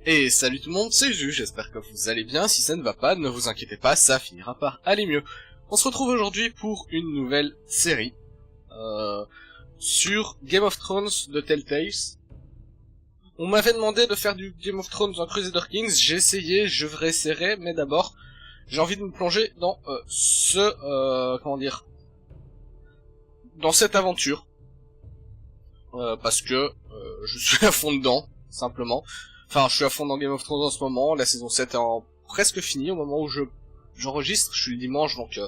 Et salut tout le monde, c'est Ju, j'espère que vous allez bien. Si ça ne va pas, ne vous inquiétez pas, ça finira par aller mieux. On se retrouve aujourd'hui pour une nouvelle série sur Game of Thrones de Telltale. On m'avait demandé de faire du Game of Thrones dans Crusader Kings, j'ai essayé, je réessayerai, mais d'abord, j'ai envie de me plonger dans dans cette aventure. Parce que je suis à fond dedans, simplement. Enfin, je suis à fond dans Game of Thrones en ce moment, la saison 7 est presque finie au moment où j'enregistre, je suis le dimanche, donc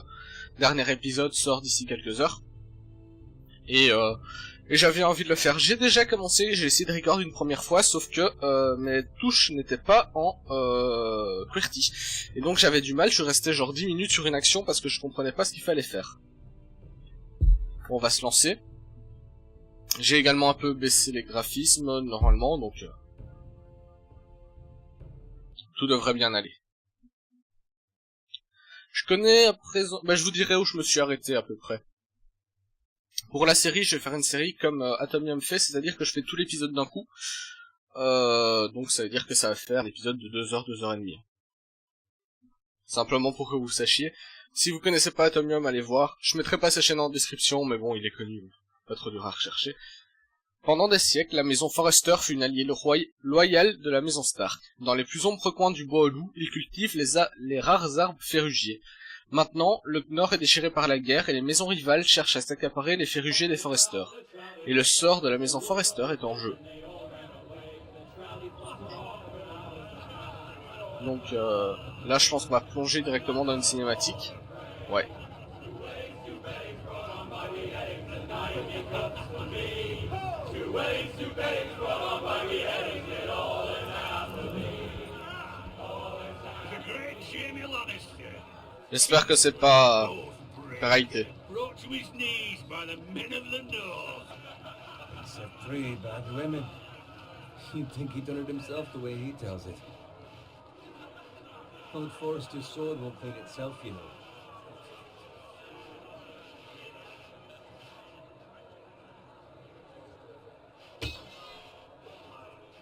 dernier épisode sort d'ici quelques heures. Et j'avais envie de le faire. J'ai déjà commencé, j'ai essayé de record une première fois, sauf que mes touches n'étaient pas en QWERTY. Et donc j'avais du mal, je suis resté genre 10 minutes sur une action parce que je comprenais pas ce qu'il fallait faire. Bon, on va se lancer. J'ai également un peu baissé les graphismes, normalement, donc tout devrait bien aller. Je connais à présent... je vous dirai où je me suis arrêté à peu près. Pour la série, je vais faire une série comme Atomium fait, c'est-à-dire que je fais tout l'épisode d'un coup. Donc ça veut dire que ça va faire l'épisode de 2 heures, 2 heures et demie. Simplement pour que vous sachiez. Si vous connaissez pas Atomium, allez voir. Je mettrai pas sa chaîne en description, mais bon, il est connu. Pas trop dur à rechercher. Pendant des siècles, la maison Forrester fut une alliée loyale de la maison Stark. Dans les plus sombres coins du bois au loup, ils cultivent les rares arbres ferrugiers. Maintenant, le Nord est déchiré par la guerre et les maisons rivales cherchent à s'accaparer les ferrugiers des Forrester. Et le sort de la maison Forrester est en jeu. Donc là, je pense qu'on va plonger directement dans une cinématique. Ouais. J'espère que c'est pas réalité. Old Forrester's sword won't clean itself, you know.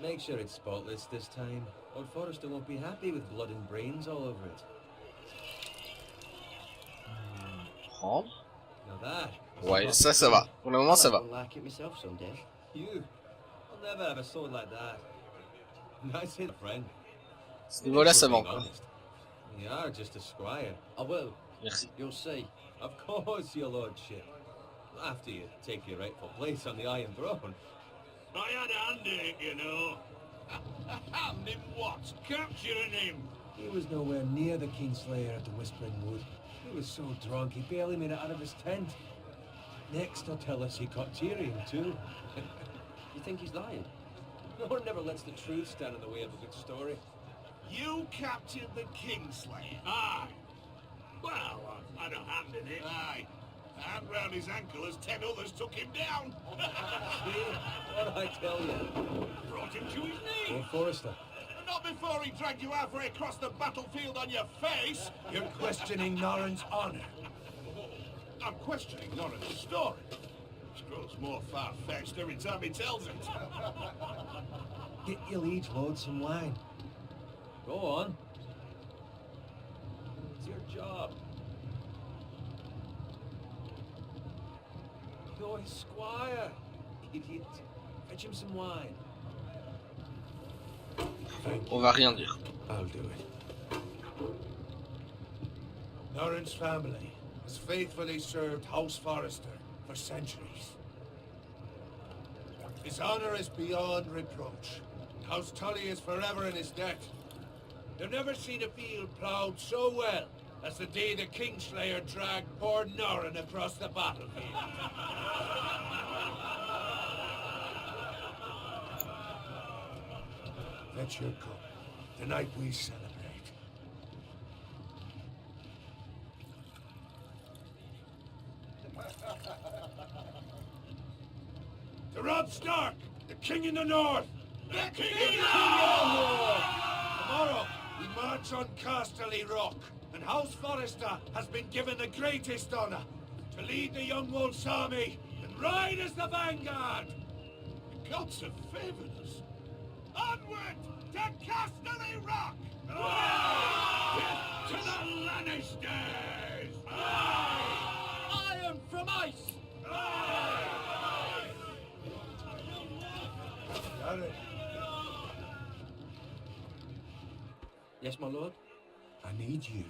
Make sure it's spotless this time. Old Forrester won't be happy with blood and brains all over it. Prendre. Now that. Ouais, ça va. Pour le moment, ça va. You. I'll never have a sword like that. Nice hit, friend. Ce niveau-là, ça va encore. You are just a squire. I will. Merci. You'll see. Of course, your lordship. After you take your rightful place on the Iron Throne. I had a hand in it, you know. A hand in what? Capturing him. He was nowhere near the Kingslayer at the Whispering Wood. He was so drunk he barely made it out of his tent. Next, he'll tell us he caught Tyrion too. You think he's lying? No one never lets the truth stand in the way of a good story. You captured the Kingslayer? Aye. Well, I had a hand in it. Aye. A hand round his ankle as 10 others took him down. See? What'd I tell you? Brought him to his knees. Lord Forrester. Not before he dragged you halfway across the battlefield on your face. You're questioning Norrin's honor. I'm questioning Norrin's story. It grows more far-fetched every time he tells it. Get your liege lord some wine. Go on. It's your job. You're his squire, idiot. Fetch him some wine. On va rien dire. I'll do it. Norrin's family has faithfully served House Forrester for centuries. His honor is beyond reproach. House Tully is forever in his debt. They've never seen a field ploughed so well as the day the Kingslayer dragged poor Norrin across the battlefield. Fetch your cup. Tonight we celebrate. To Robb Stark, the king in the north! The king in the north! Tomorrow, we march on Casterly Rock, and House Forrester has been given the greatest honor to lead the young wolf's army and ride as the vanguard. The gods have favored us. Onward To Casterly Rock! Death to the Lannisters! Iron from ice! Garrett. Yes, my lord? I need you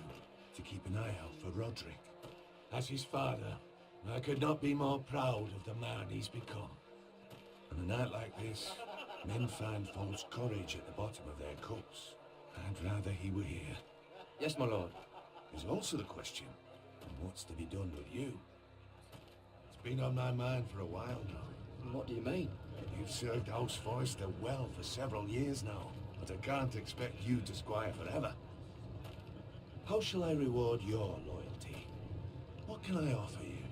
to keep an eye out for Roderick. As his father, I could not be more proud of the man he's become. On a night like this, men find false courage at the bottom of their cups. I'd rather he were here. Yes, my lord. There's also the question of what's to be done with you. It's been on my mind for a while now. What do you mean? You've served House Forrester well for several years now, but I can't expect you to squire forever. How shall I reward your loyalty? What can I offer you?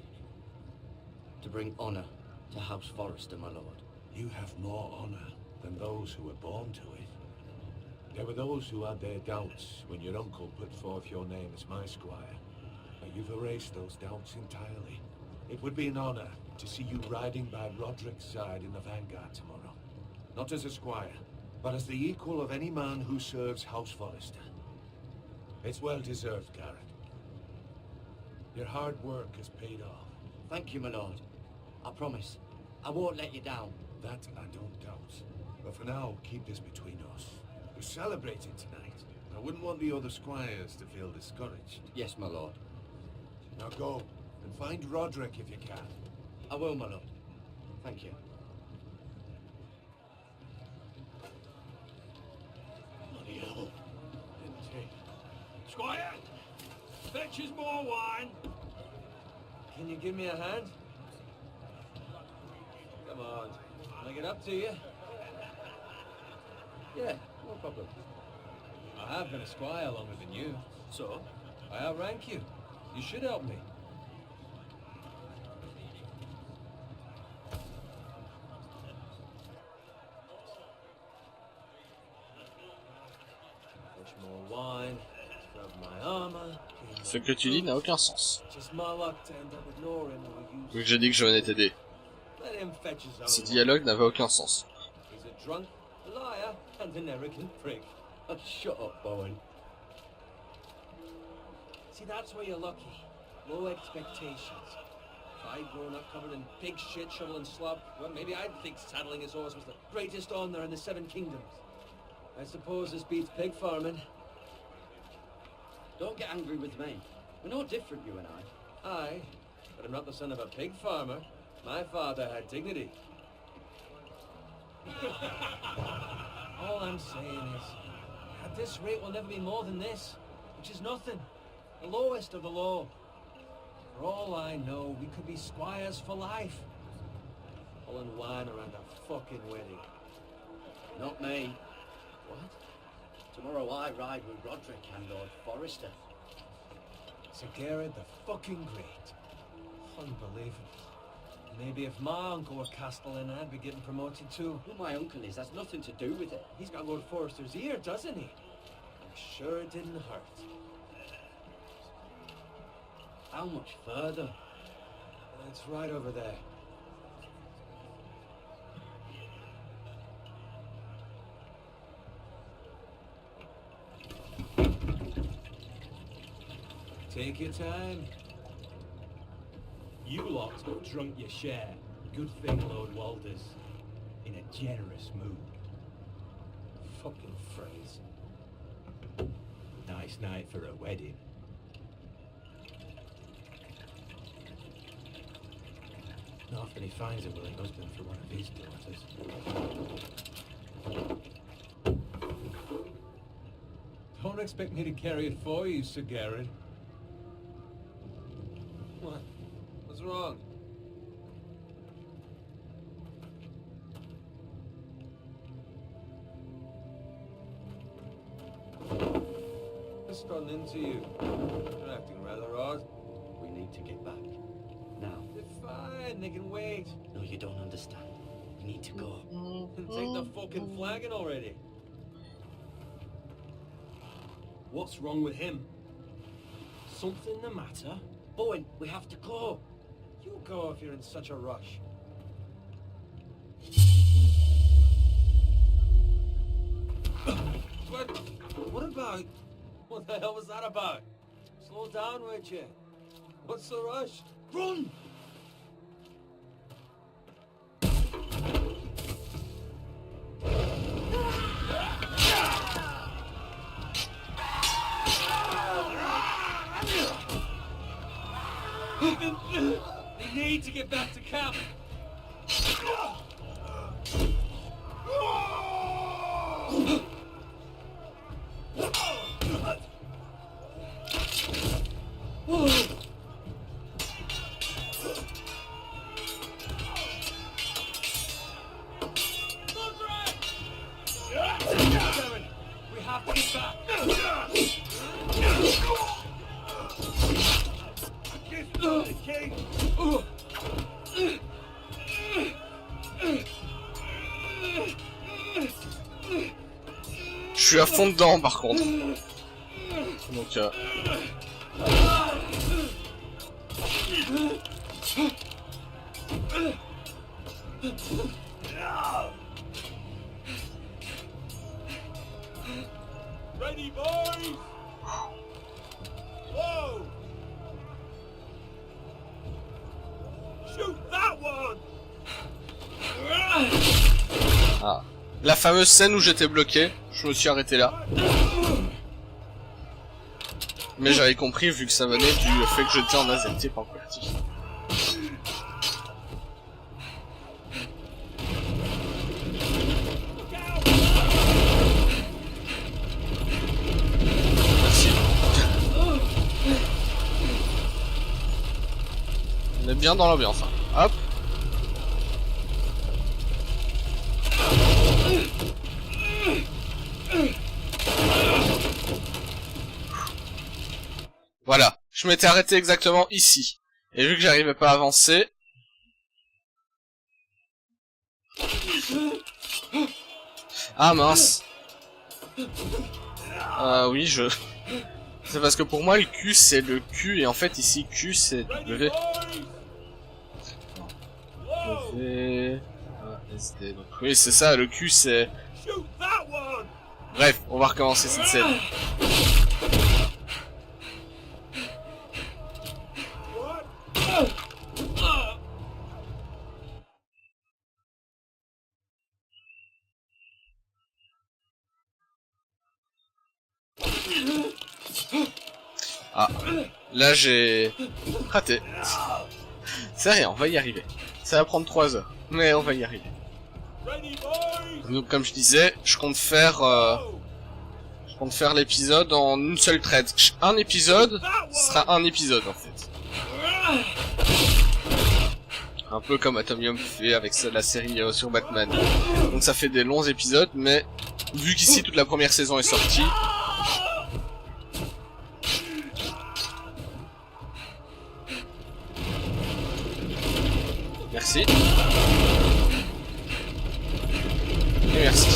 To bring honor to House Forrester, my lord. You have more honor than those who were born to it. There were those who had their doubts when your uncle put forth your name as my squire, but you've erased those doubts entirely. It would be an honor to see you riding by Roderick's side in the vanguard tomorrow. Not as a squire, but as the equal of any man who serves House Forrester. It's well deserved, Garrett. Your hard work has paid off. Thank you, my lord. I promise. I won't let you down. That I don't doubt. But for now, keep this between us. We're celebrating tonight. I wouldn't want the other squires to feel discouraged. Yes, my lord. Now go, and find Roderick if you can. I will, my lord. Thank you. Bloody hell. Didn't take. Squire! Fetch us more wine! Can you give me a hand? Come on. Can I get up to you? Yeah, no problem. I have been a squire longer than you. So? I outrank you. You should help me. Fetch more wine. Scrub my armor. Ce que tu dis n'a aucun sens. Just my luck to end up with Nora and we use. Vu que j'ai dit que je venais t'aider. Let him fetch his own. Ce dialogue n'avait aucun sens. He's a drunk, a liar, and an arrogant prick. Oh, shut up, Bowen. See, that's where you're lucky. Low expectations. If I'd grown up covered in pig shit, shovel and slop, well, maybe I'd think saddling his horse was the greatest honor in the Seven Kingdoms. I suppose this beats pig farming. Don't get angry with me. We're no different, you and I. Aye, but I'm not the son of a pig farmer. My father had dignity. All I'm saying is, at this rate we'll never be more than this, which is nothing. The lowest of the low. For all I know, we could be squires for life. Pulling wine around a fucking wedding. Not me. What? Tomorrow I ride with Roderick and Lord Forrester. Sir Garrett the fucking great. Unbelievable. Maybe if my uncle were Castellan, I'd be getting promoted too. Who my uncle is has nothing to do with it. He's got Lord Forrester's ear, doesn't he? I'm sure it didn't hurt. How much further? It's right over there. Take your time. You lot have drunk your share. Good thing Lord Walder's in a generous mood. Fucking phrase. Nice night for a wedding. Not often he finds a willing husband for one of his daughters. Don't expect me to carry it for you, Sir Garrett. What? What's wrong? Just run into you. You're acting rather odd. We need to get back. Now. They're fine, they can wait. No, you don't understand. We need to go. Take the fucking flagon already. What's wrong with him? Something the matter? Bowen, we have to go. You go if you're in such a rush. out? What the hell was that about? Slow down, would you? What's the rush? Run! They need to get back to camp. We have to get back. The king. Je suis à fond dedans par contre. Donc Ready, boys! Whoa! Shoot that one! ah. La fameuse scène où j'étais bloqué, je me suis arrêté là. Mais j'avais compris vu que ça venait du fait que j'étais en AZT par partie. Merci. On est bien dans l'ambiance. Hein. Hop. Voilà, je m'étais arrêté exactement ici. Et vu que j'arrivais pas à avancer... Ah mince. Oui, c'est parce que pour moi le Q c'est le Q et en fait ici Q c'est W. W... SD. Donc oui c'est ça, le Q c'est... Bref, on va recommencer cette scène. Ah, là j'ai raté. C'est rien, on va y arriver. Ça va prendre 3 heures, mais on va y arriver. Donc comme je disais, je compte faire l'épisode en une seule trade. Un épisode sera un épisode en fait. Un peu comme Atomium fait avec la série sur Batman. Donc ça fait des longs épisodes, mais vu qu'ici toute la première saison est sortie... Merci. Et merci.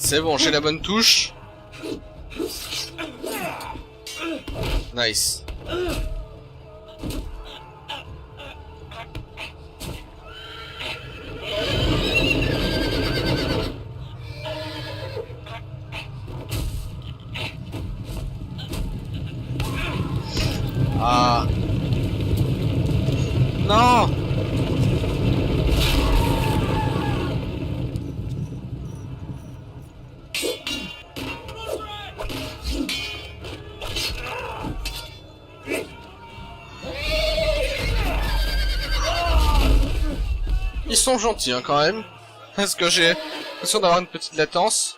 C'est bon, j'ai la bonne touche. Nice. Ah. Non. Ils sont gentils hein, quand même, parce que j'ai l'impression d'avoir une petite latence.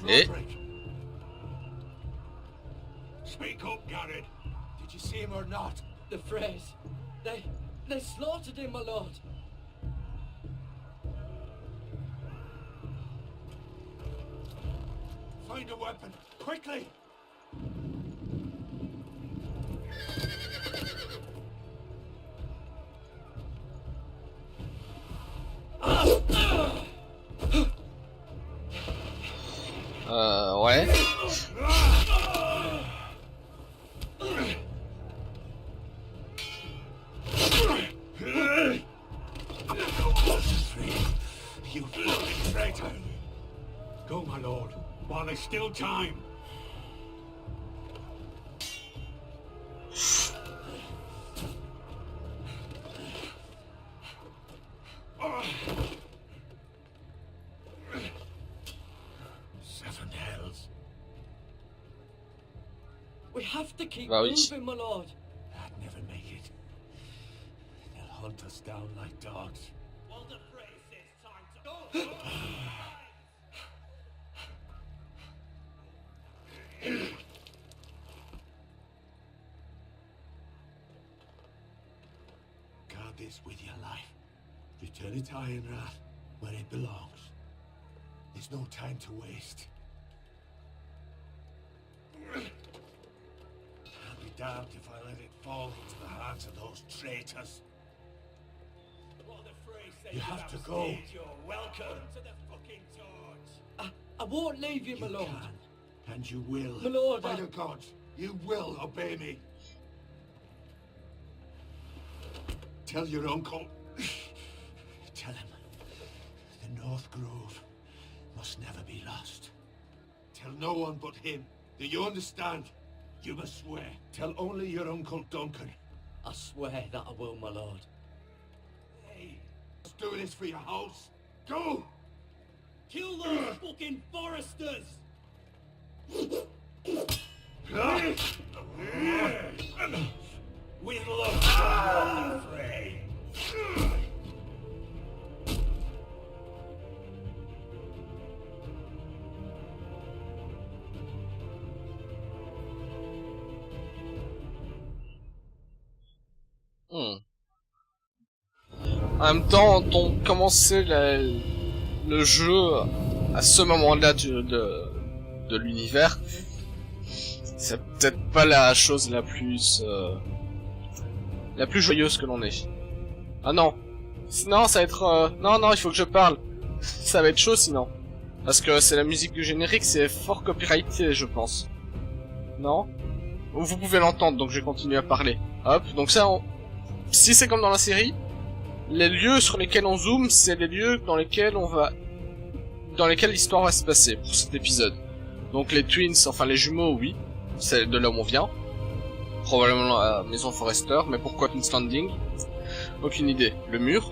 Et Speak up, Garrett. Did you see him or not? The phrase. They slaughtered him, my lord. Find a weapon, quickly! Ouais. You fucking traitor! Go, my lord, while there's still time. Seven hells. We have to keep Bah oui. moving, my lord. I'd never make it. They'll hunt us down like dogs. While the phrase says time to go. Guard this with your life. Return it to Ironrath, where it belongs. There's no time to waste. I'll be damned if I let it fall into the hands of those traitors. While the phrase says You have to go. You're welcome to the fucking torch. I won't leave you, my You lord. can, and you will. My lord, By I- the gods, you will obey me. Tell your uncle. Tell him the North Grove must never be lost. Tell no one but him. Do you understand? You must swear. Tell only your Uncle Duncan. I swear that I will, my lord. Hey, let's do this for your house. Go! Kill those fucking foresters. With love, Frey. En même temps, on commençait le jeu à ce moment-là de l'univers. C'est peut-être pas la chose la plus joyeuse que l'on ait. Ah non. Non, ça va être... Non, il faut que je parle. Ça va être chaud sinon. Parce que c'est la musique du générique, c'est fort copyrighté, je pense. Non? Vous pouvez l'entendre, donc je vais continuer à parler. Hop, donc ça, si c'est comme dans la série, les lieux sur lesquels on zoome, c'est les lieux dans lesquels l'histoire va se passer pour cet épisode. Donc les twins, enfin les jumeaux, oui, c'est de là où on vient. Probablement la maison Forrester, mais pourquoi Twin Standing? Aucune idée. Le mur.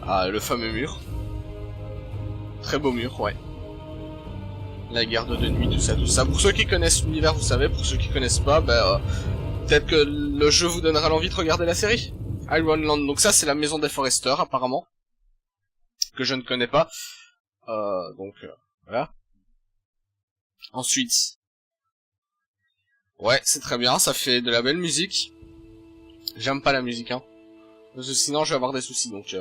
Ah, le fameux mur. Très beau mur, ouais. La garde de nuit, tout ça. Pour ceux qui connaissent l'univers, vous savez. Pour ceux qui connaissent pas, peut-être que le jeu vous donnera l'envie de regarder la série. Ironland, donc ça c'est la maison des Forrester, apparemment. Que je ne connais pas. Voilà. Ensuite. Ouais, c'est très bien, ça fait de la belle musique. J'aime pas la musique, hein. Parce que sinon je vais avoir des soucis, donc...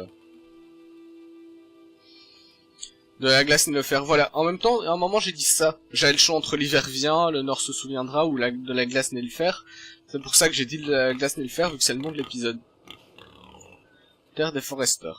De la glace ni le fer, voilà. En même temps, à un moment j'ai dit ça. J'avais le choix entre l'hiver vient, le nord se souviendra, ou de la glace ni le fer. C'est pour ça que j'ai dit de la glace ni le fer, vu que c'est le nom de l'épisode. Terre des Forrester.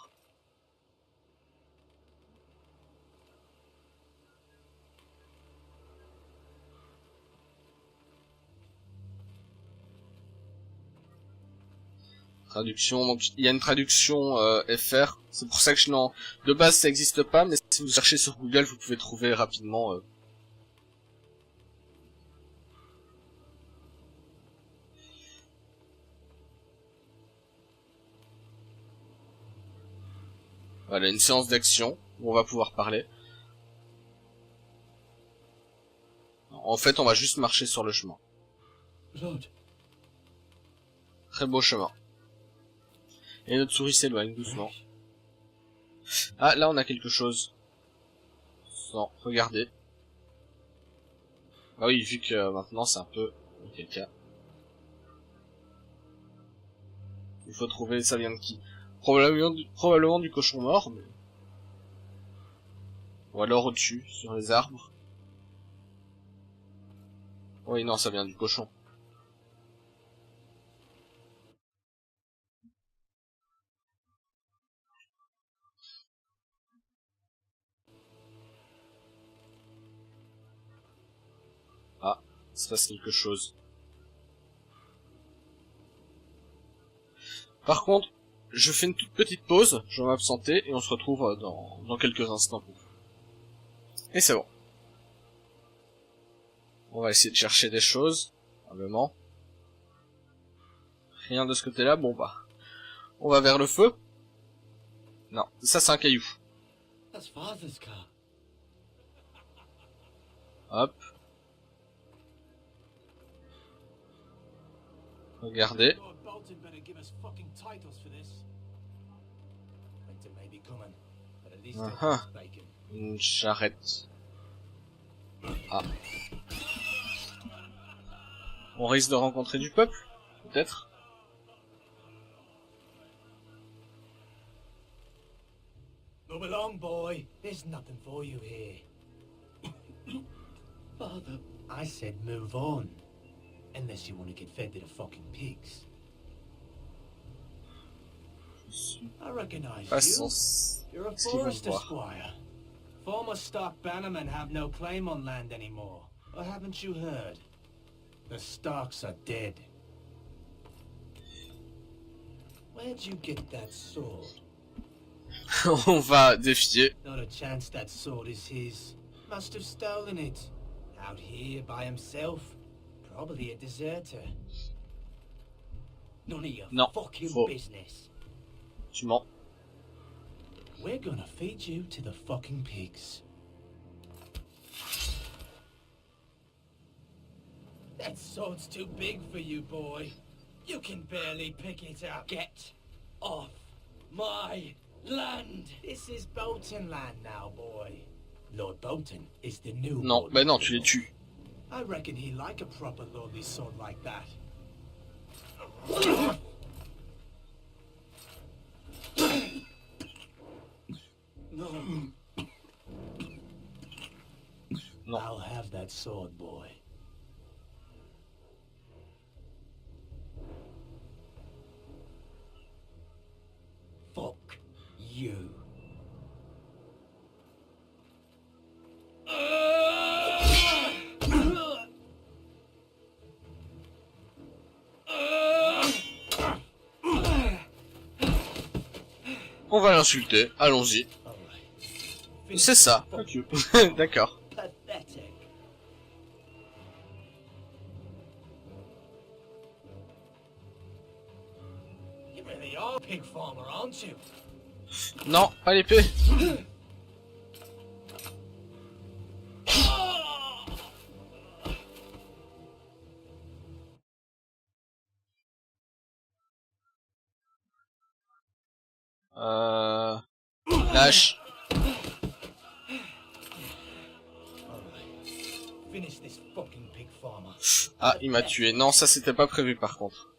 Traduction, donc il y a une traduction FR, c'est pour ça que de base ça existe pas, mais si vous cherchez sur Google vous pouvez trouver rapidement. Voilà, une séance d'action où on va pouvoir parler. En fait on va juste marcher sur le chemin. Très beau chemin. Et notre souris s'éloigne doucement. Ah, là on a quelque chose. Non, regardez. Ah oui, vu que maintenant c'est un peu... quelqu'un. Il faut trouver ça vient de qui. Probablement du cochon mort, mais... Ou alors au-dessus, sur les arbres. Oui, non, ça vient du cochon. Ah, il se passe quelque chose. Par contre, je fais une toute petite pause, je vais m'absenter, et on se retrouve dans quelques instants. Et c'est bon. On va essayer de chercher des choses, probablement. Rien de ce côté-là, bon bah. On va vers le feu. Non, ça c'est un caillou. That's Father's car. Hop. Regardez. Lord Bolton better give us fucking titles for this. Winter may be coming, but at least Uh-huh. it's bacon. Une charrette. Ah. On risque de rencontrer du peuple, peut-être. Move along, boy. There's nothing for you here. Father, I said move on. Unless you want to get fed to the fucking pigs. I recognize Pas you. sans... You're a Est-ce qu'ils vont forester voir? squire. Former Stark bannermen have no claim on land anymore. Or haven't you heard? The Starks are dead. Where'd you get that sword? On va défier. Not a chance that sword is his. Must have stolen it. Out here by himself. Probably a deserter. None of your Non, fucking faux. business. Tu mens. We're gonna feed you to the fucking pigs. That sword's too big for you, boy. You can barely pick it up. Get off my land. This is Bolton land now, boy. Lord Bolton is the new Non, Lord. bah non, tu les tues. I reckon he like a proper lordly sword like that. No. Non. I'll have that sword, boy. Fuck you. On va l'insulter, allons-y. Alright. C'est ça. Ok. D'accord. Pathetic. You really are a pig farmer, aren't you? Non, pas l'épée. Lâche. Finish this fucking pig farmer. Ah, il m'a tué. Non, ça c'était pas prévu par contre.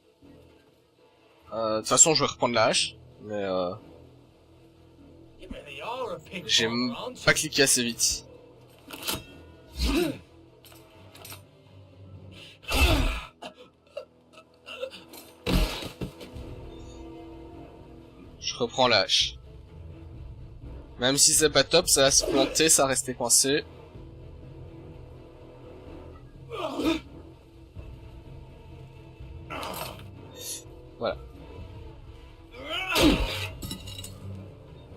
De toute façon, je vais reprendre la hache. Mais You really are a pig j'ai farmer, aren't pas you? cliqué assez vite. Je reprends la hache. Même si c'est pas top, ça va se planter, ça va rester coincé. Voilà.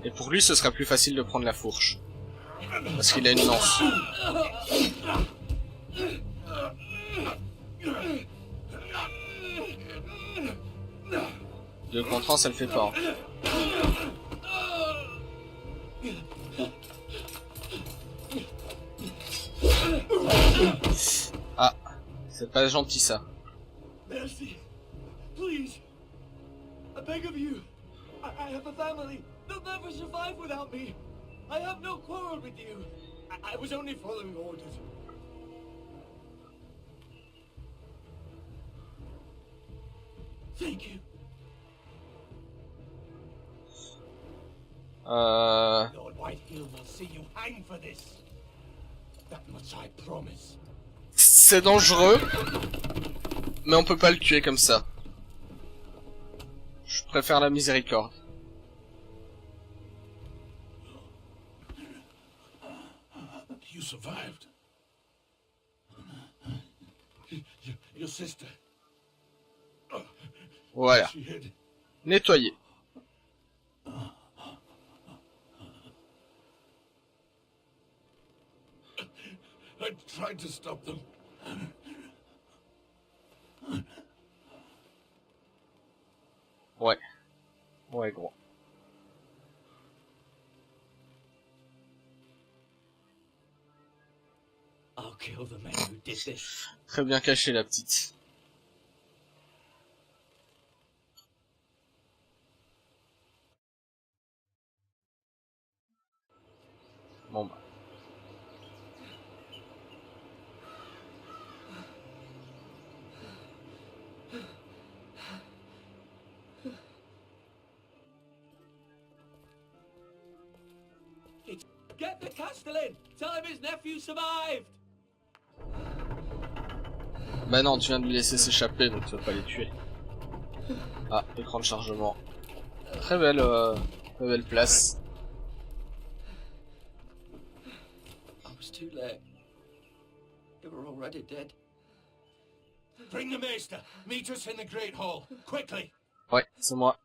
Et pour lui, ce sera plus facile de prendre la fourche. Parce qu'il a une lance. 2 contre 1, ça le fait pas. Hein. Ah, c'est pas gentil ça. Mercy, please. I beg of you. I have a family. They'll never survive without me. I have no quarrel with you. I was only following orders. Thank you. Lord Whitehill will see you hang for this. That much I promise. C'est dangereux, mais on peut pas le tuer comme ça. Je préfère la miséricorde. You survived. Your sister. Voilà. She hid. Nettoyer. I tried to stop them. Ouais. Ouais, gros. I'll kill the men who did this. Très bien caché, la petite. Bon bah. Get the Castellan! Tell him his nephew survived! Bah non, tu viens de lui laisser s'échapper, donc tu vas pas les tuer. Ah, écran de chargement. Très belle place. I was too late. They were already dead. Bring the maester. Meet us in the Great Hall. Quickly. Ouais, c'est moi.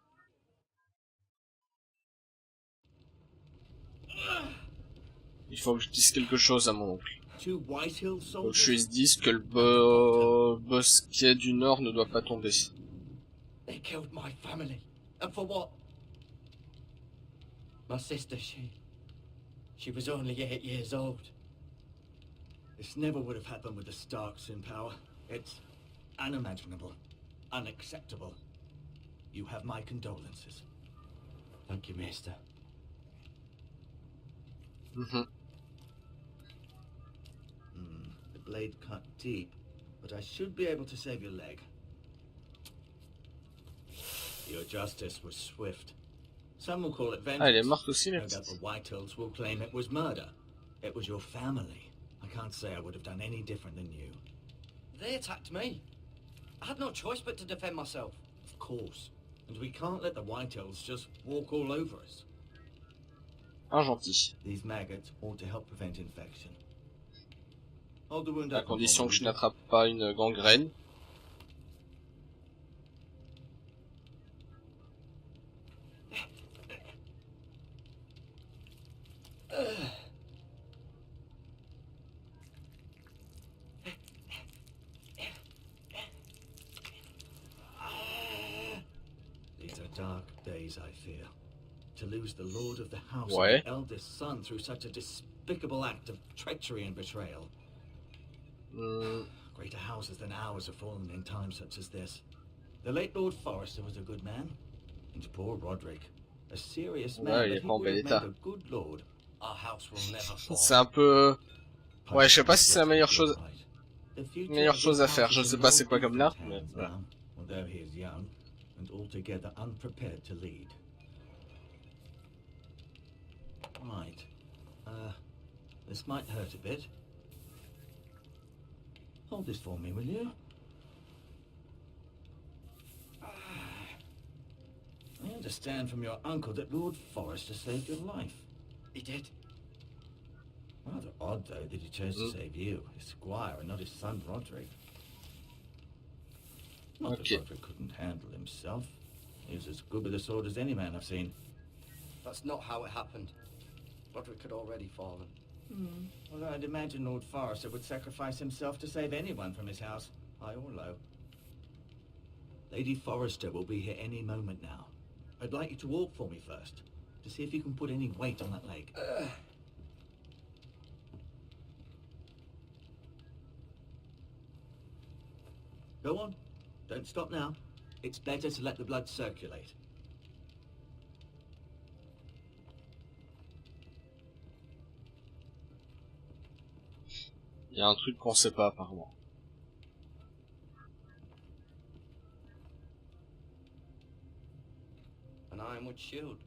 Il faut que je dise quelque chose à mon oncle. Two Whitehill Faut que soldiers. je lui dise que le bosquet du Nord ne doit pas tomber. They killed my family. And for what? My sister, she was only 8 years old. This never would have happened with the Starks in power. It's unimaginable, unacceptable. You have my condolences. Thank you, Maester. The blade cut deep, but I should be able to save your leg. Your justice was swift. Some will call it vengeance. Ah, elle est morte aussi, la No doubt petite. the Whitehills will claim it was murder. It was your family. I can't say I would have done any different than you. They attacked me. I had no choice but to defend myself. Of course. And we can't let the Whitehills just walk all over us. Un gentil. These maggots ought to help prevent infection. Hold the wound À open condition for que me, je will you? n'attrape pas une gangrène. These are dark days, I fear. To lose the lord of the house Ouais. and the eldest son through such a despicable act of treachery and betrayal. Greater houses than ours have fallen in times such as this. The late Lord Forrester was a good man, and poor Roderick, a serious man, Ouais, il but est he pas en would bel have état. made a good lord. Our house will never fall. C'est un peu... Ouais, je sais pas si c'est la You're meilleure chose à faire. Je sais pas c'est quoi comme là, mais voilà. Although he is young and altogether unprepared to lead. Right. This might hurt a bit. Hold this for me, will you? I understand from your uncle that Lord Forrester saved your life. He did. Rather odd, though, that he chose to save you, his squire, and not his son Roderick. Not Okay. that Roderick couldn't handle himself. He was as good with a sword as any man I've seen. That's not how it happened. Roderick had already fallen. Well, I'd imagine Lord Forrester would sacrifice himself to save anyone from his house, high or low. Lady Forrester will be here any moment now. I'd like you to walk for me first, to see if you can put any weight on that leg. Go on. Don't stop now. It's better to let the blood circulate. Il y a un truc qu'on sait pas apparemment. An ironwood shield.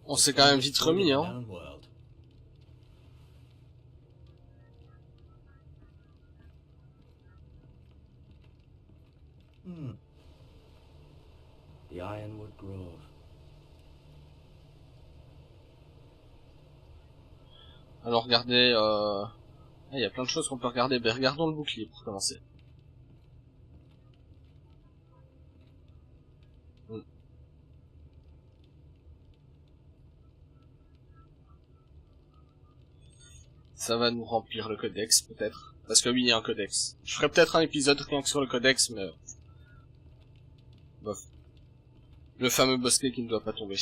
On s'est quand même vite remis, hein. The Ironwood Grove. Alors regardez, il y a plein de choses qu'on peut regarder. Ben, regardons le bouclier pour commencer. Ça va nous remplir le codex, peut-être. Parce que oui, il y a un codex. Je ferai peut-être un épisode rien que sur le codex, mais... bof. Le fameux bosquet qui ne doit pas tomber.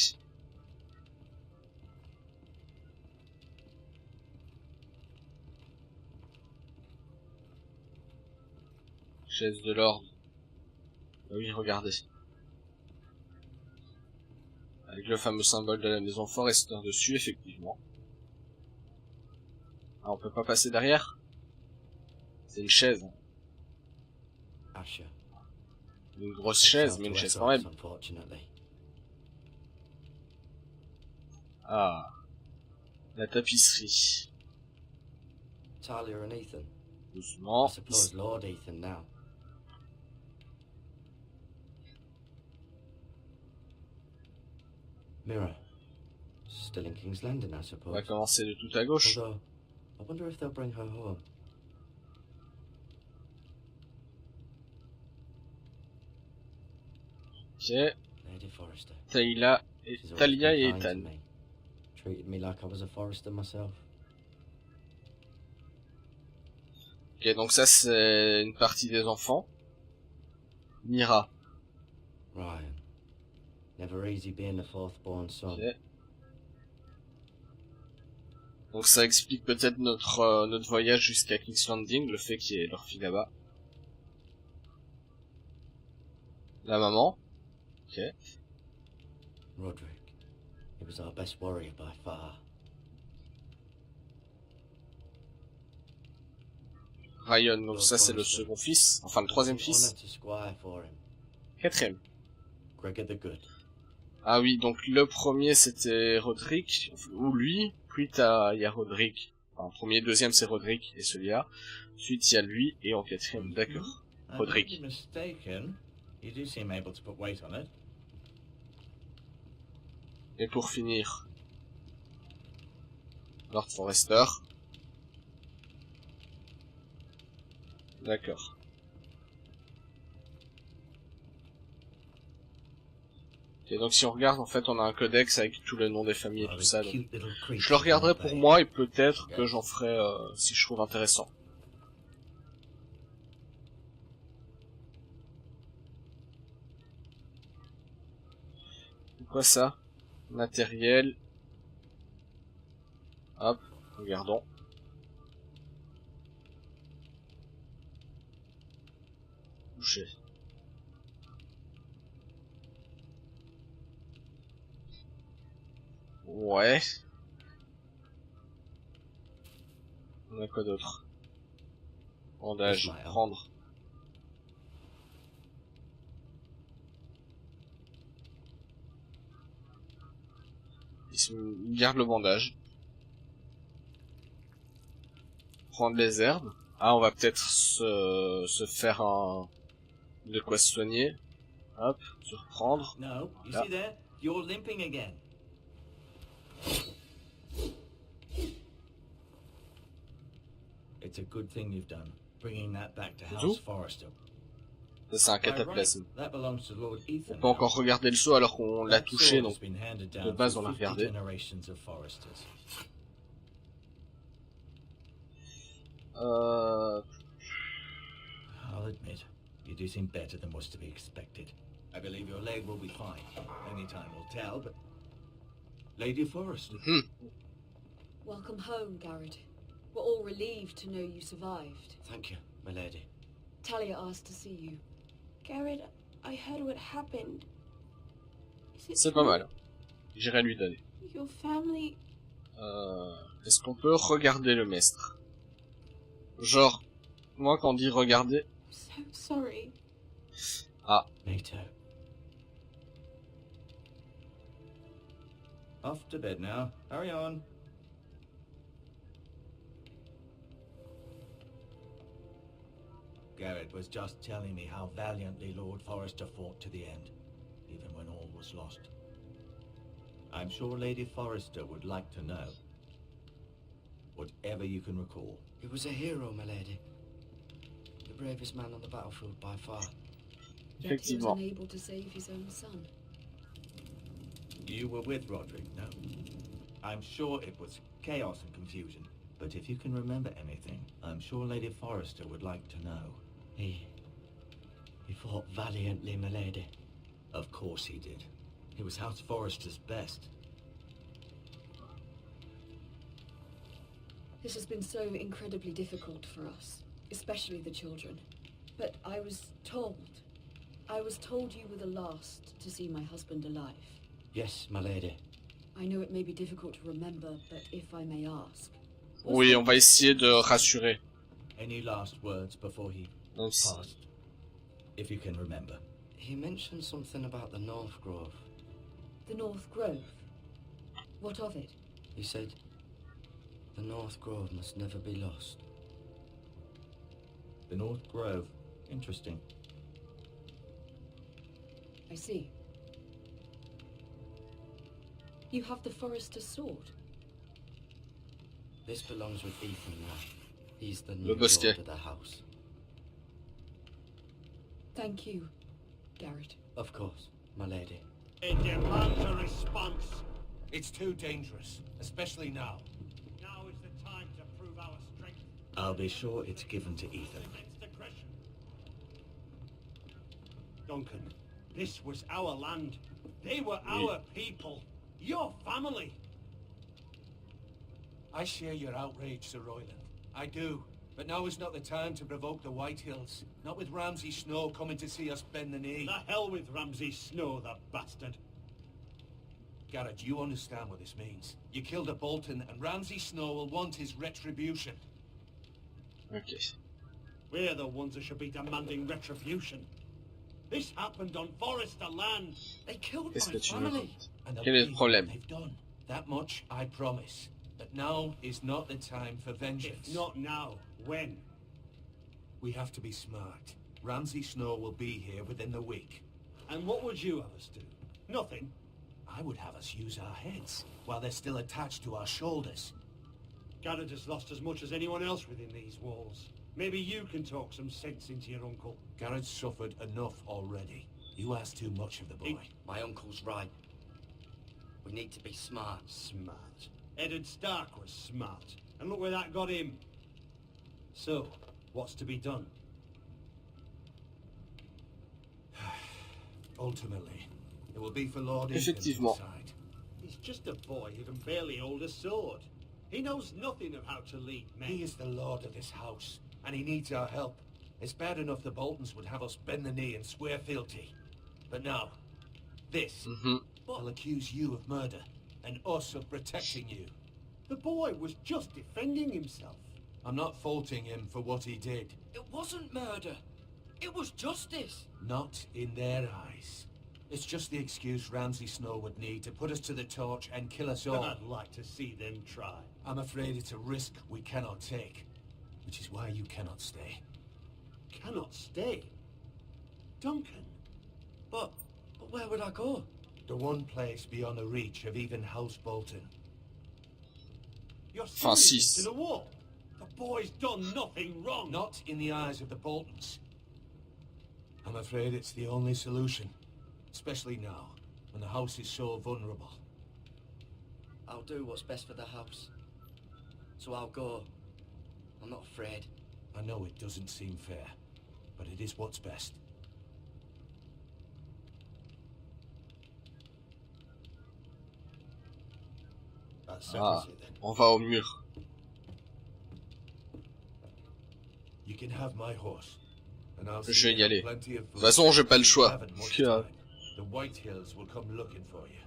Chaise de l'ordre. Ah oui, regardez. Avec le fameux symbole de la maison Forrester dessus, effectivement. Ah, on peut pas passer derrière? C'est une chaise. Une grosse chaise, mais une chaise quand même. Ah. La tapisserie. Talia and Ethan. Doucement. I suppose Lord Ethan now. Mirror. Still in King's Landing, I On suppose. va commencer de tout à gauche. Although, I wonder if they'll bring her home. Ok. Lady Forrester. Talia et She's always Talia been et kind to Ethan. me. Treated me like I was a Forrester myself. Ok, donc ça c'est une partie des enfants. Mira. Ryan. Never easy being the fourth born son. Ok. Donc ça explique peut-être notre voyage jusqu'à King's Landing, le fait qu'il y ait leur fille là-bas. La maman. Ok. Roderick. He was our best warrior by far. Ryan, donc ça c'est le second fils, enfin le troisième fils. Honor to squire for him. Quatrième. Gregor the Good. Ah oui, donc le premier c'était Roderick, ou lui, puis il y a Roderick. Enfin, premier, deuxième c'est Roderick, et celui-là. Ensuite il y a lui, et en quatrième, d'accord. Roderick. Et pour finir, Lord Forrester. D'accord. Et donc si on regarde, en fait, on a un codex avec tous les noms des familles et tout ça. Donc je le regarderai pour moi et peut-être que j'en ferai si je trouve intéressant. C'est quoi ça? Matériel. Hop, regardons. Boucher. Ouais. On a quoi d'autre? Bandage, prendre. Il garde le bandage. Prendre les herbes. Ah, on va peut-être se faire un... de quoi se soigner. Hop, se reprendre. No, you Là. see there? You're limping again. It's a good thing you've done, bringing that back to House Forrester. Ça c'est un cataplasme. That belongs to Lord Ethan. On peut encore regarder le saut alors qu'on l'a touché, donc de base, on l'a regardé. I'll admit, you do seem better than was to be expected. I believe your leg will be fine. Only time will tell, but... Lady Forrester. Welcome home, Garrett. We're all relieved to know you survived. Thank you, my lady. Talia asked to see you. Garrett, I heard what happened. Is it C'est pas true? mal. J'irai lui donner. Your family... Est-ce qu'on peut regarder le maître? Genre, moi quand on dit regarder... So sorry. Ah. Me too. Off to bed now. Hurry on. Garrett was just telling me how valiantly Lord Forrester fought to the end, even when all was lost. I'm sure Lady Forrester would like to know. Whatever you can recall. He was a hero, my lady. The bravest man on the battlefield by far. Yet he was unable to save his own son. You were with Roderick, no? I'm sure it was chaos and confusion. But if you can remember anything, I'm sure Lady Forrester would like to know. He fought valiantly, my lady. Of course he did. He was House Forrester's best. This has been so incredibly difficult for us, especially the children. But I was told you were the last to see my husband alive. Yes, my lady. I know it may be difficult to remember, but if I may ask. Oui, on va essayer de rassurer. Any last words before he passed? If you can remember. He mentioned something about the North Grove. The North Grove? What of it? He said, the North Grove must never be lost. The North Grove. Interesting. I see. You have the Forrester's sword. This belongs with Ethan now. He's the new lord of the house. Thank you, Garrett. Of course, my lady. It demands a response. It's too dangerous, especially now. Now is the time to prove our strength. I'll be sure it's given to Ethan. Duncan, this was our land. They were our people. Your family. I share your outrage, Sir Royland. I do. But now is not the time to provoke the Whitehills. Not with Ramsay Snow coming to see us bend the knee. The hell with Ramsay Snow, the bastard. Garrett, you understand what this means. You killed a Bolton, and Ramsay Snow will want his retribution. Okay. We're the ones that should be demanding retribution. This happened on Forrester land. They killed my family. And quel est le problème? they've done. That much I promise. But now is not the time for vengeance. If not now, when? We have to be smart. Ramsay Snow will be here within the week. And what would you have us do? Nothing. I would have us use our heads, while they're still attached to our shoulders. Garrett has lost as much as anyone else within these walls. Maybe you can talk some sense into your uncle. Garrett's suffered enough already. You ask too much of the boy. My uncle's right. We need to be smart. Smart. Eddard Stark was smart. And look where that got him. So, what's to be done? Ultimately, it will be for Lord Ethan to decide. He's just a boy who can barely hold a sword. He knows nothing of how to lead men. He is the lord of this house, and he needs our help. It's bad enough the Boltons would have us bend the knee and swear fealty. But now, this will accuse you of murder, and us of protecting you. The boy was just defending himself. I'm not faulting him for what he did. It wasn't murder. It was justice. Not in their eyes. It's just the excuse Ramsay Snow would need to put us to the torch and kill us all. I'd like to see them try. I'm afraid it's a risk we cannot take, which is why you cannot stay. Cannot stay? Duncan? But where would I go? The one place beyond the reach of even House Bolton. You're Francis. to the wall. The boy's done nothing wrong. Not in the eyes of the Boltons. I'm afraid it's the only solution. Especially now, when the house is so vulnerable. I'll do what's best for the house. So I'll go. I'm not afraid. I know it doesn't seem fair, but it is what's best. On va au mur. You can have my horse, and I'll Je vais y aller. plenty of De toute façon, j'ai pas le choix. The Whitehills will come looking for you.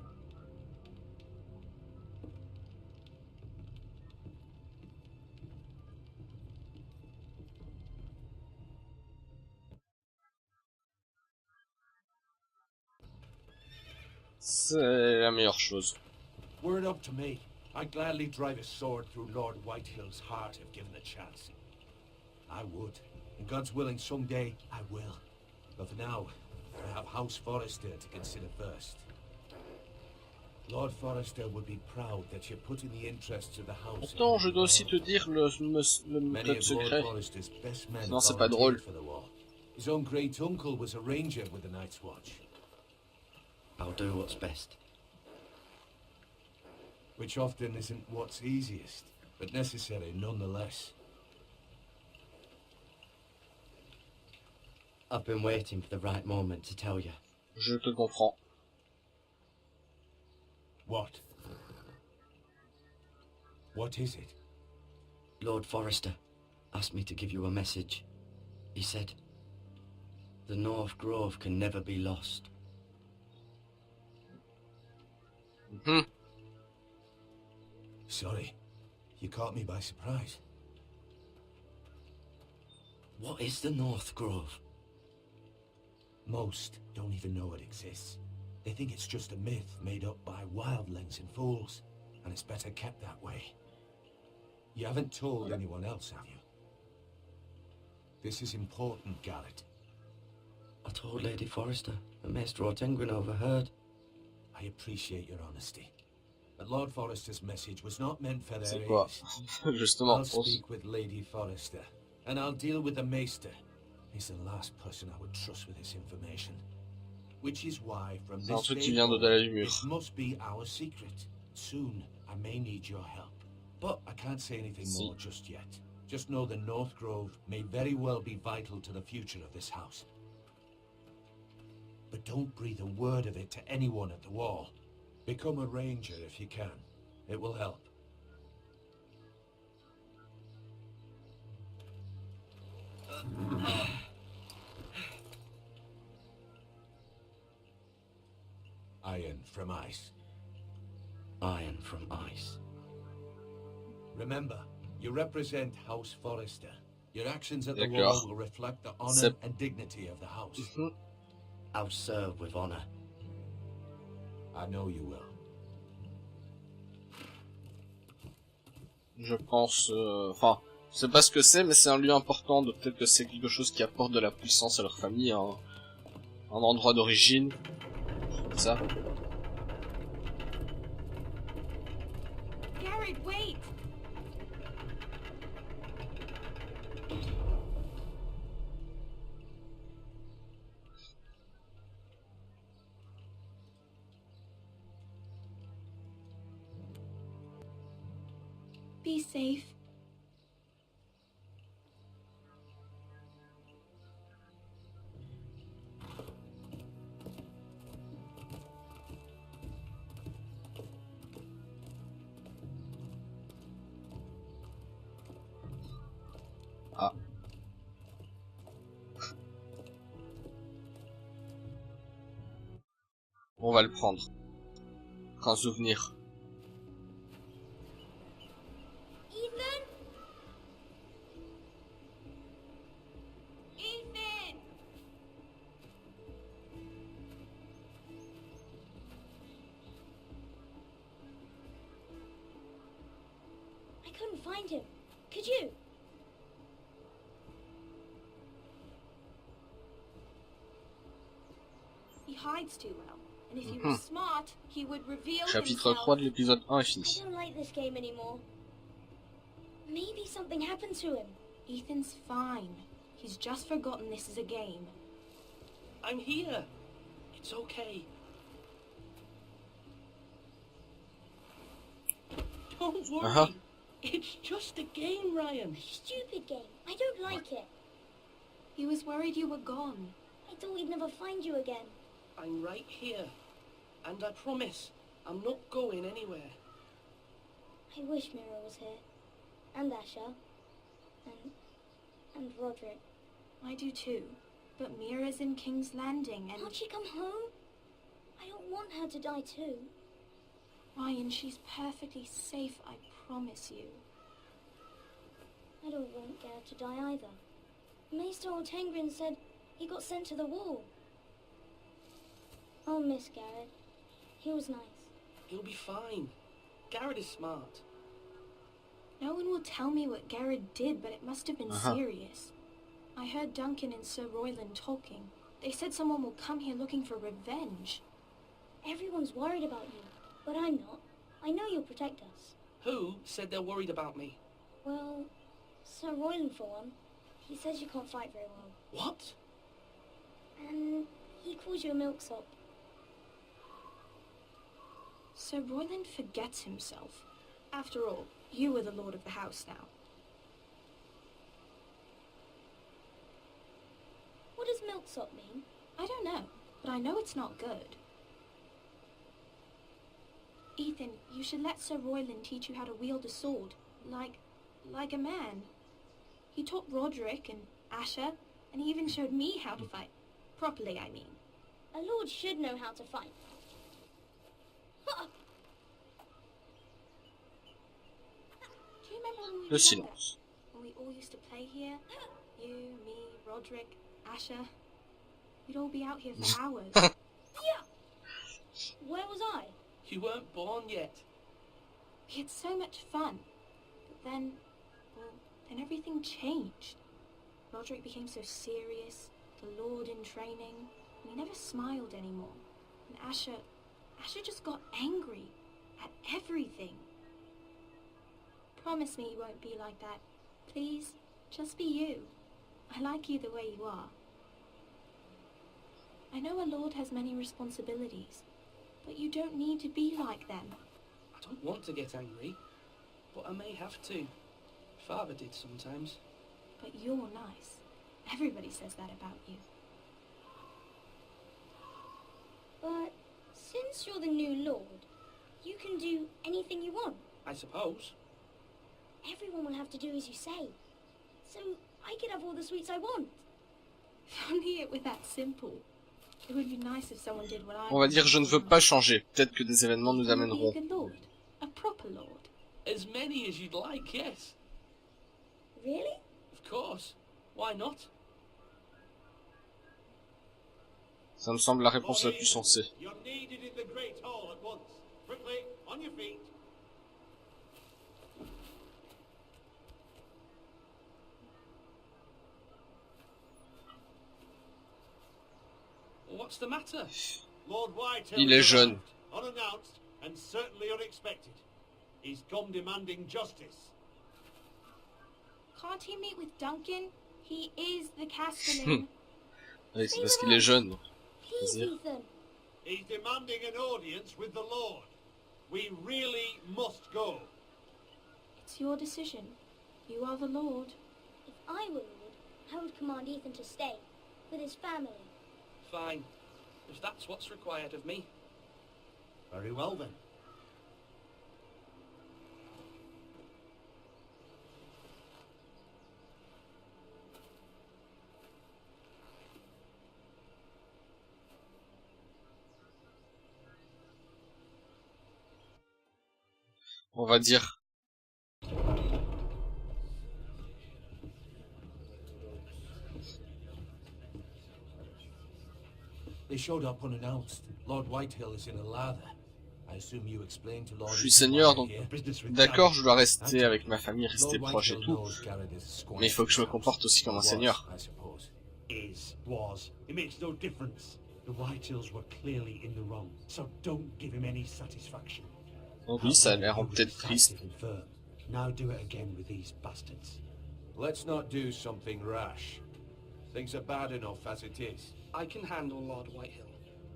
C'est la meilleure chose. Were it up to me, I'd gladly drive a sword through Lord Whitehill's heart if given the chance. I would. And God's willing, someday I will. But for now, I have House Forrester to consider first. Lord Forrester would be proud that you're putting the interests of the house. Pourtant, je dois aussi te dire le code secret. Sinon, c'est pas drôle. His own great uncle was a ranger with the Night's Watch. I'll do what's best. Which often isn't what's easiest, but necessary nonetheless. I've been waiting for the right moment to tell you. Je te comprends. What? What is it? Lord Forrester asked me to give you a message. He said, the North Grove can never be lost. Sorry, you caught me by surprise. What is the North Grove? Most don't even know it exists. They think it's just a myth made up by wildlings and fools, and it's better kept that way. You haven't told anyone else, have you? This is important, Garrett. I told Lady Forrester, but Maester Ortengryn overheard. I appreciate your honesty. But Lord Forrester's message was not meant for their C'est quoi? ears. Justement. I'll speak with Lady Forrester, and I'll deal with the Maester. He's the last person I would trust with this information. Which is why, from C'est un this truc qui day vient d'au-delà du forward, mur. this must be our secret. Soon, I may need your help. But I can't say anything more just yet. Just know the North Grove may very well be vital to the future of this house. But don't breathe a word of it to anyone at the wall. Become a ranger if you can. It will help. Iron from ice. Iron from ice. Remember, you represent House Forrester. Your actions at the D'accord. wall will reflect the honor C'est- and dignity of the house. I'll serve with honor. I know you will. Je pense... Enfin, je sais pas ce que c'est, mais c'est un lieu important, donc peut-être que c'est quelque chose qui apporte de la puissance à leur famille, un endroit d'origine, comme ça. Garrett, wait! Be safe. Ah. On va le prendre. Un souvenir. Ethan? Ethan! I couldn't find him. Could you? He hides too well. And if he was smart, he would reveal Chapitre himself. 3 de l'épisode 1 est I fini. don't like this game anymore. Maybe something happened to him. Ethan's fine. He's just forgotten this is a game. I'm here. It's okay. Don't worry. Uh-huh. It's just a game, Ryan. Stupid game. I don't like it. He was worried you were gone. I thought we'd never find you again. I'm right here. And I promise, I'm not going anywhere. I wish Mira was here. And Asher. And Roderick. I do too. But Mira's in King's Landing and... Can't she come home? I don't want her to die too. Ryan, she's perfectly safe, I promise you. I don't want Garrett to die either. Maester Ortengryn said he got sent to the wall. I'll miss Garrett. He was nice. He'll be fine. Garrett is smart. No one will tell me what Garrett did, but it must have been serious. I heard Duncan and Sir Royland talking. They said someone will come here looking for revenge. Everyone's worried about you, but I'm not. I know you'll protect us. Who said they're worried about me? Well, Sir Royland for one. He says you can't fight very well. What? And he calls you a milksop. Sir Royland forgets himself. After all, you are the lord of the house now. What does milksop mean? I don't know, but I know it's not good. Ethan, you should let Sir Royland teach you how to wield a sword, like a man. He taught Roderick and Asher, and he even showed me how to fight. Properly, I mean. A lord should know how to fight. Do you remember when we Le were silence. younger? When we all used to play here? You, me, Roderick, Asher. We'd all be out here for hours. Yeah! Where was I? You weren't born yet. We had so much fun. But then, well, then everything changed. Roderick became so serious, the Lord in training, and he never smiled anymore. And Asher just got angry at everything. Promise me you won't be like that. Please, just be you. I like you the way you are. I know a lord has many responsibilities, but you don't need to be like them. I don't want to get angry, but I may have to. Father did sometimes. But you're nice. Everybody says that about you. But since you're the new lord, you can do anything you want. I suppose. Everyone will have to do as you say. So I could have all the sweets I want. If only it were that simple. It would be nice if someone did what I On va dire je ne veux pas changer. Peut-être que des événements nous amèneront. A lord, a proper lord. As many as you'd like, yes. Really? Of course. Why not? Ça me semble la réponse la plus sensée. You're needed in the Great Hall at once. Quickly, on your feet. What's the matter? Lord Whitehill Il est has jeune. arrived, unannounced and certainly unexpected. He's come demanding justice. Can't he meet with Duncan? He is the castellan. Oui, c'est parce qu'il est jeune. Please, Plaisir. Ethan. He's demanding an audience with the Lord. We really must go. It's your decision. You are the lord. If I were lord, I would command Ethan to stay with his family. Fine. If that's what's required of me. Very well then. On va dire. They showed up unannounced. Lord Whitehill is in a lather. I assume you explained to Lord. Je suis seigneur, donc d'accord, je dois rester avec ma famille, rester proche et tout. Mais il faut que je me comporte aussi comme un seigneur. Is, was, it makes no difference. The Whitehills were clearly in the wrong, so don't give him any satisfaction. Donc oui, ça a l'air peut-être triste. Now do it again with these bastards. Let's not do something rash. Things are bad enough as it is. I can handle Lord Whitehill.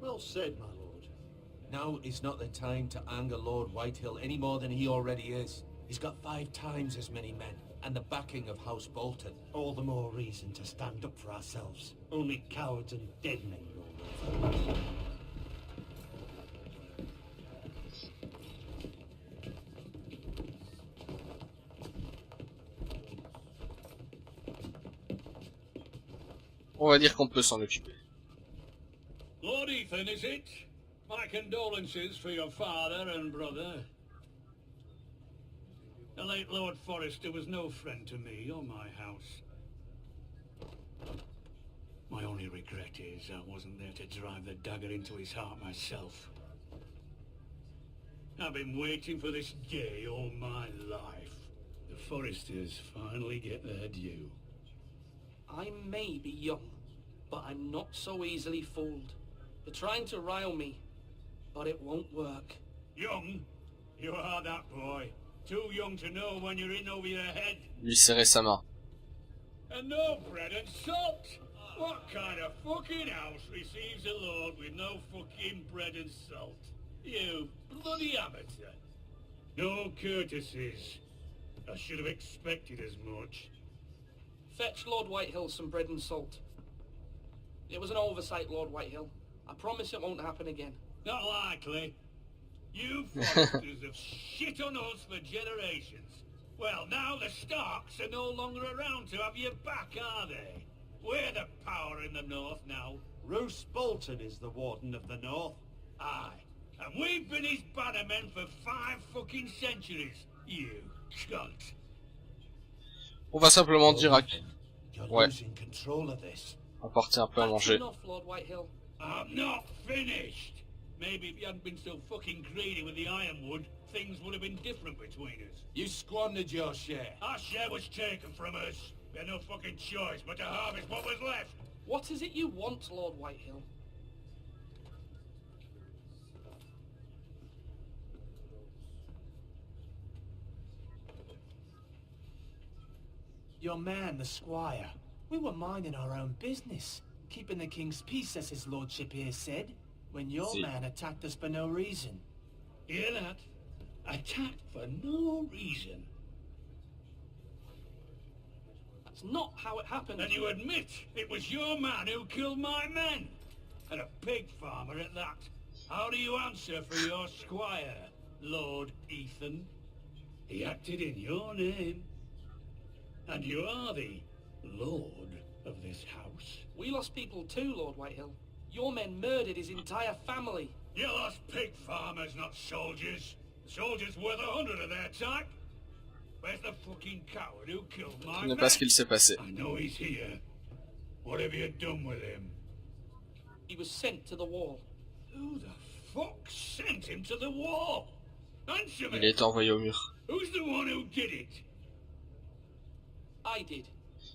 Well said, my lord. Now is not the time to anger Lord Whitehill any more than he already is. He's got 5 times as many men, and the backing of House Bolton. All the more reason to stand up for ourselves. Only cowards and dead men roll over. On va dire qu'on peut s'en occuper. Lord Ethan, is it? My condolences for your father and brother. The late Lord Forrester was no friend to me or my house. My only regret is I wasn't there to drive the dagger into his heart myself. I've been waiting for this day all my life. The Foresters finally get their due. I may be young, but I'm not so easily fooled. You're trying to rile me, but it won't work. Young? You are that boy. Too young to know when you're in over your head. Lui serrer sa main. And no bread and salt? What kind of fucking house receives a lord with no fucking bread and salt? You bloody amateur. No courtesies. I should have expected as much. Fetch Lord Whitehill some bread and salt. It was an oversight, Lord Whitehill. I promise it won't happen again. Not likely. You Foresters have shit on us for generations. Well, now the Starks are no longer around to have your back, are they? We're the power in the north now. Roose Bolton is the Warden of the North. Aye. And we've been his bannermen for 5 fucking centuries. You cunt. On va simplement dire à... You're Ouais. losing control of this. Apporter un peu à That's manger. enough, Lord Whitehill. I'm not finished. Maybe if you hadn't been so fucking greedy with the ironwood, things would have been different between us. You squandered your share. Our share was taken from us. We had no fucking choice but to harvest what was left. What is it you want, Lord Whitehill? Your man, the squire. We were minding our own business, keeping the king's peace, as his lordship here said, when your man attacked us for no reason. Hear that? Attacked for no reason. That's not how it happened. And you admit it was your man who killed my men? And a pig farmer at that. How do you answer for your squire, Lord Ethan? He acted in your name. And you are the lord of this house. We lost people too, Lord Whitehill. Your men murdered his entire family. You lost pig farmers, not soldiers. Soldiers worth 100 of their type. Where's the fucking coward who killed my Je ne man? sais pas ce qu'il s'est passé. I know he's here. What have you done with him? He was sent to the wall. Who the fuck sent him to the wall? Answer me. Il a été envoyé au mur. Who's the one who did it? I did.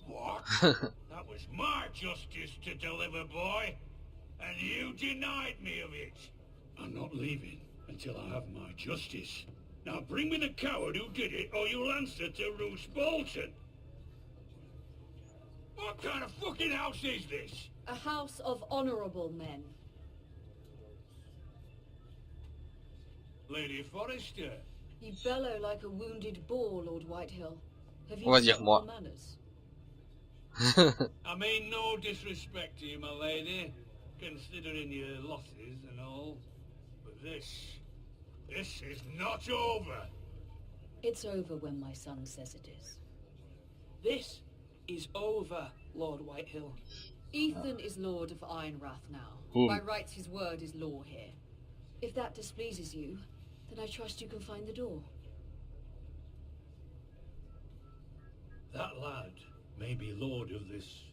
What? That was my justice to deliver, boy. And you denied me of it. I'm not leaving until I have my justice. Now bring me the coward who did it, or you'll answer to Roose Bolton. What kind of fucking house is this? A house of honorable men. Lady Forrester. You bellow like a wounded boar, Lord Whitehill. Have On va you dire moi. forgotten manners? I mean no disrespect to you, my lady, considering your losses and all. But this is not over. It's over when my son says it is. This is over, Lord Whitehill. Ethan is Lord of Ironrath now. Boom. By rights his word is law here. If that displeases you, then I trust you can find the door. That lad may be lord of this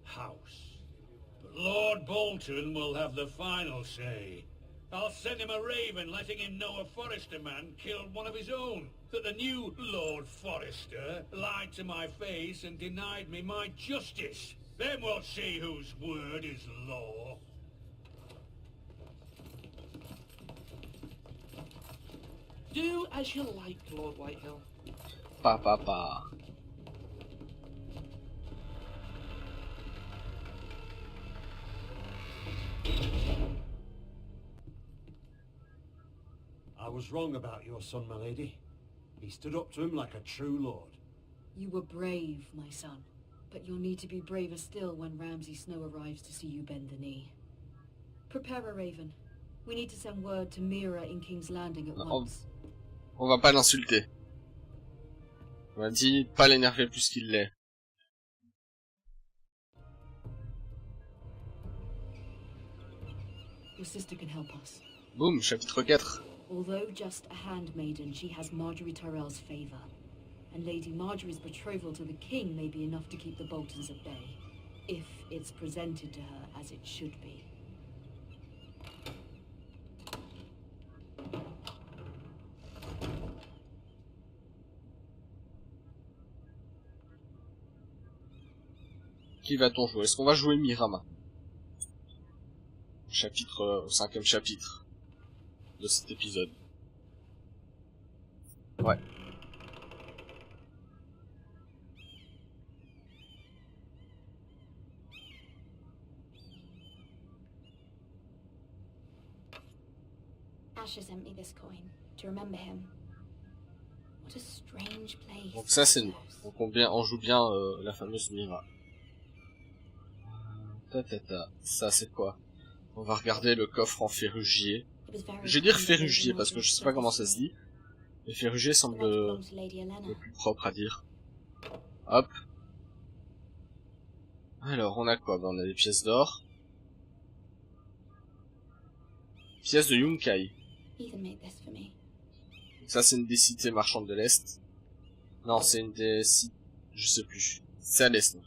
house, but Lord Bolton will have the final say. I'll send him a raven letting him know a Forrester man killed one of his own. That the new Lord Forrester lied to my face and denied me my justice. Then we'll see whose word is law. Do as you like, Lord Whitehill. Pa pa pa. I was wrong about your son, my lady. He stood up to him like a true lord. You were brave, my son. But you'll need to be braver still when Ramsay Snow arrives to see you bend the knee. Prepare a raven. We need to send word to Mira in King's Landing at once. On va pas l'insulter. On va dire pas l'énerver plus qu'il l'est. Your sister can help us. Boum, chapitre 4. Although just a handmaiden, she has Marjorie Tyrell's favour. And Lady Marjorie's betrothal to the king may be enough to keep the Boltons at bay. If it's presented to her as it should be. Qui va-t-on jouer? Est-ce qu'on va jouer Mirama? Chapitre, 5e chapitre de cet épisode. Ouais. Asher sent me this coin to remember him. What a strange place. Donc ça c'est nous. Donc on joue bien la fameuse Mira. Ça c'est quoi? On va regarder le coffre en ferrugier. Je vais dire ferrugier parce que je sais pas comment ça se dit. Mais ferrugier semble le plus propre à dire. Hop. Alors on a quoi? Ben, on a des pièces d'or. Pièces de Yunkai. Ça c'est une des cités marchandes de l'Est. Non, c'est une des cités... Je sais plus. C'est à l'Est.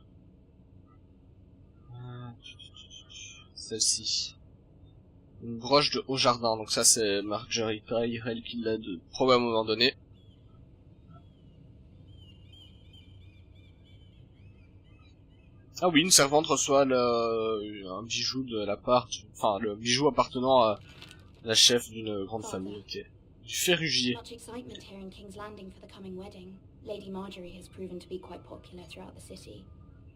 Celle-ci. Une broche de haut jardin. Donc ça c'est Marjorie Tyrell qui l'a probablement à un moment donné. Ah oui, une servante reçoit un bijou de la part... Enfin, le bijou appartenant à la chef d'une grande famille, ok. Du ferrugier. Much excitement here in King's Landing for the coming wedding. Lady Marjorie has proven to be quite popular throughout the city.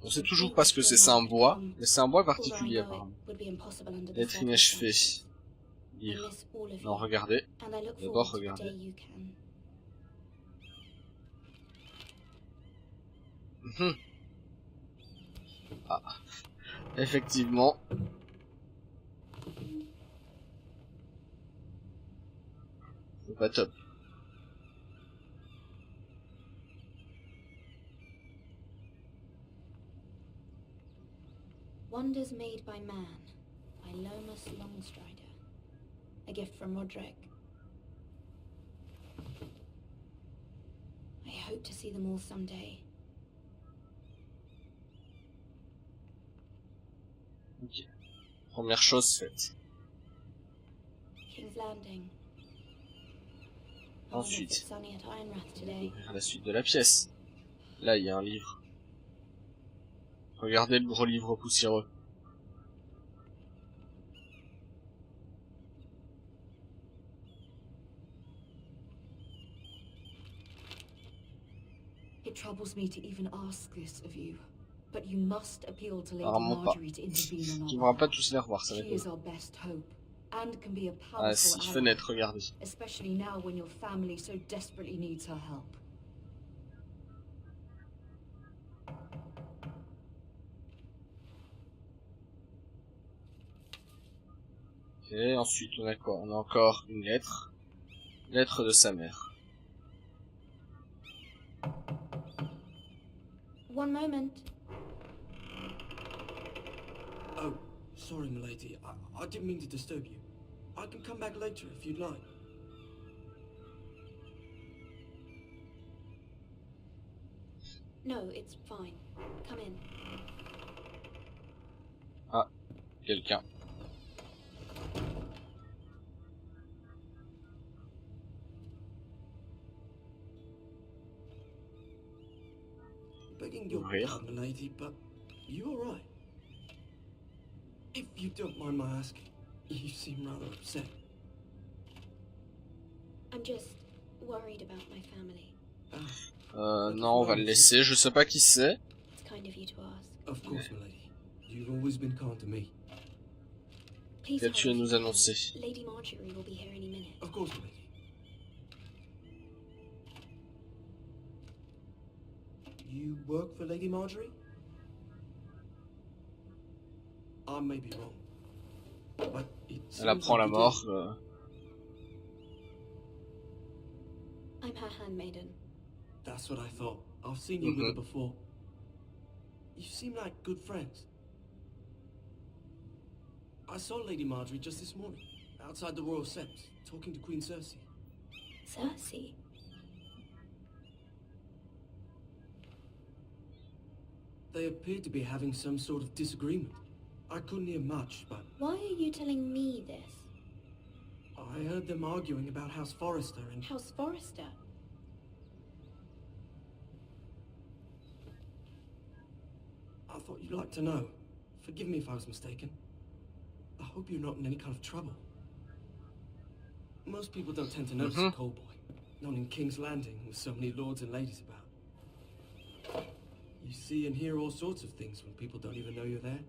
On sait toujours pas ce que c'est un bois, mais c'est un bois particulier apparemment. Être inachevé. Lire. Non, regardez. D'abord, regardez. Ah. Effectivement. C'est pas top. Wonders made by man, by Lomas Longstrider. A gift from Roderick. I hope to see them all someday. Ok. Première chose faite. King's Landing. Ensuite, à la suite de la pièce. Là, il y a un livre. Regardez le gros livre poussiéreux. It troubles me to even ask this of you, but you must appeal to Lady Marjorie to intervene on our behalf. On va pas tous les revoir, ça va être She is our best hope. And can be a powerful ah si, fenêtre, regardez. Especially now when your family so desperately needs her help. Et ensuite, on a quoi? On a encore une lettre. Lettre de sa mère. One moment. Oh, sorry, milady. I didn't mean to disturb you. I can come back later if you'd like. No, it's fine. Come in. Ah, quelqu'un. Begging your pardon, milady, but you all right? If you don't mind my asking, you seem rather upset. I'm just worried about my family. Non, on va le laisser. Je sais pas qui c'est. It's kind of you to ask. Of course, milady. You've always been kind to me. Qu'as-tu à nous annoncer? Lady Marjorie will be here any minute. Of course, milady. You work for Lady Marjorie? I may be wrong, but it Elle apprend la mort. I'm her handmaiden. That's what I thought. I've seen you with her before. You seem like good friends. I saw Lady Marjorie just this morning, outside the Royal Steps, talking to Queen Cersei. Cersei? They appeared to be having some sort of disagreement. I couldn't hear much, but... Why are you telling me this? I heard them arguing about House Forrester and... House Forrester? I thought you you'd like to know? Forgive me if I was mistaken. I hope you're not in any kind of trouble. Most people don't tend to notice a call boy, known in King's Landing with so many lords and ladies about. You see and hear all sorts of things when people don't even know you're there.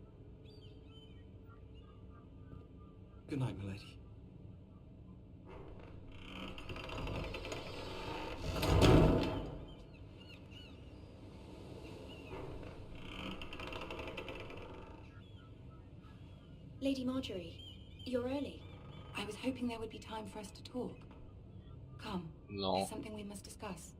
Good night, my lady. Lady Marjorie, you're early. I was hoping there would be time for us to talk. Come, Non. there's something we must discuss.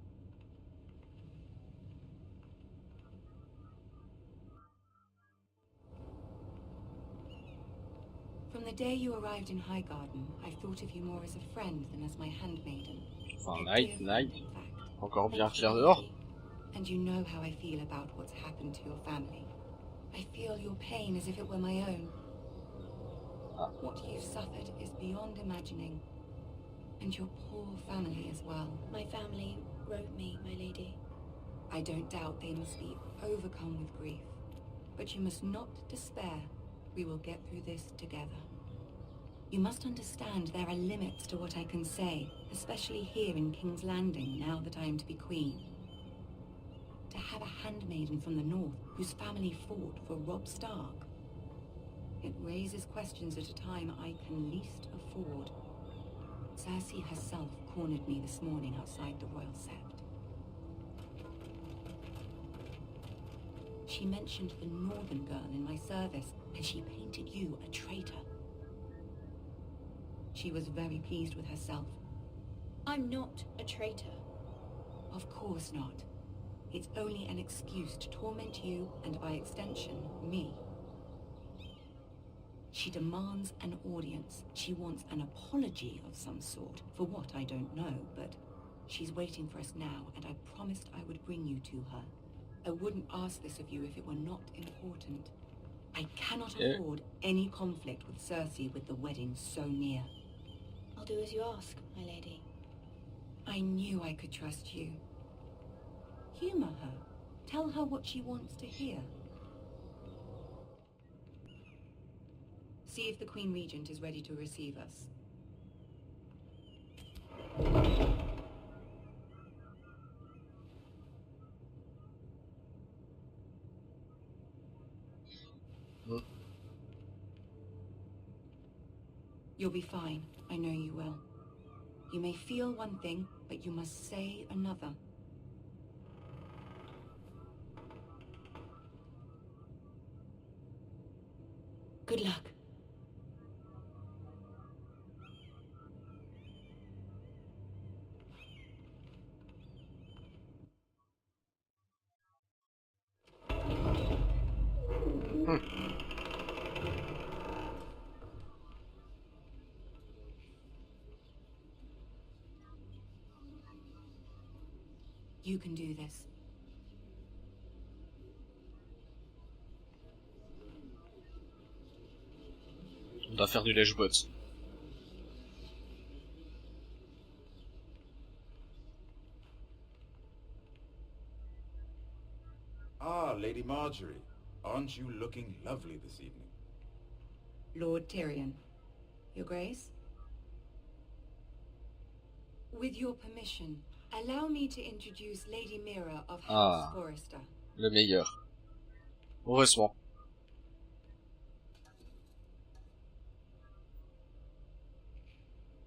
From the day you arrived in Highgarden, I've thought of you more as a friend than as my handmaiden. Enfin, A dear night. friend, in fact. Encore bien Thank you, clair dehors. lady. And you know how I feel about what's happened to your family. I feel your pain as if it were my own. What you've suffered is beyond imagining. And your poor family as well. My family wrote me, my lady. I don't doubt they must be overcome with grief. But you must not despair. We will get through this together. You must understand there are limits to what I can say, especially here in King's Landing, now that I am to be queen. To have a handmaiden from the north whose family fought for Robb Stark. It raises questions at a time I can least afford. Cersei herself cornered me this morning outside the Royal Sept. She mentioned the northern girl in my service, and she painted you a traitor. She was very pleased with herself. I'm not a traitor. Of course not. It's only an excuse to torment you, and by extension, me. She demands an audience. She wants an apology of some sort. For what, I don't know, but she's waiting for us now, and I promised I would bring you to her. I wouldn't ask this of you if it were not important. I cannot afford any conflict with Cersei with the wedding so near. I'll do as you ask, my lady. I knew I could trust you. Humor her. Tell her what she wants to hear. See if the Queen Regent is ready to receive us. You'll be fine. I know you will. You may feel one thing, but you must say another. Good luck. You can do this. On doit faire du lèche-botte. Ah, Lady Marjorie. Aren't you looking lovely this evening? Lord Tyrion. Your Grace? With your permission, allow me to introduce Lady Mira of House Forrester. Le meilleur. Heureusement.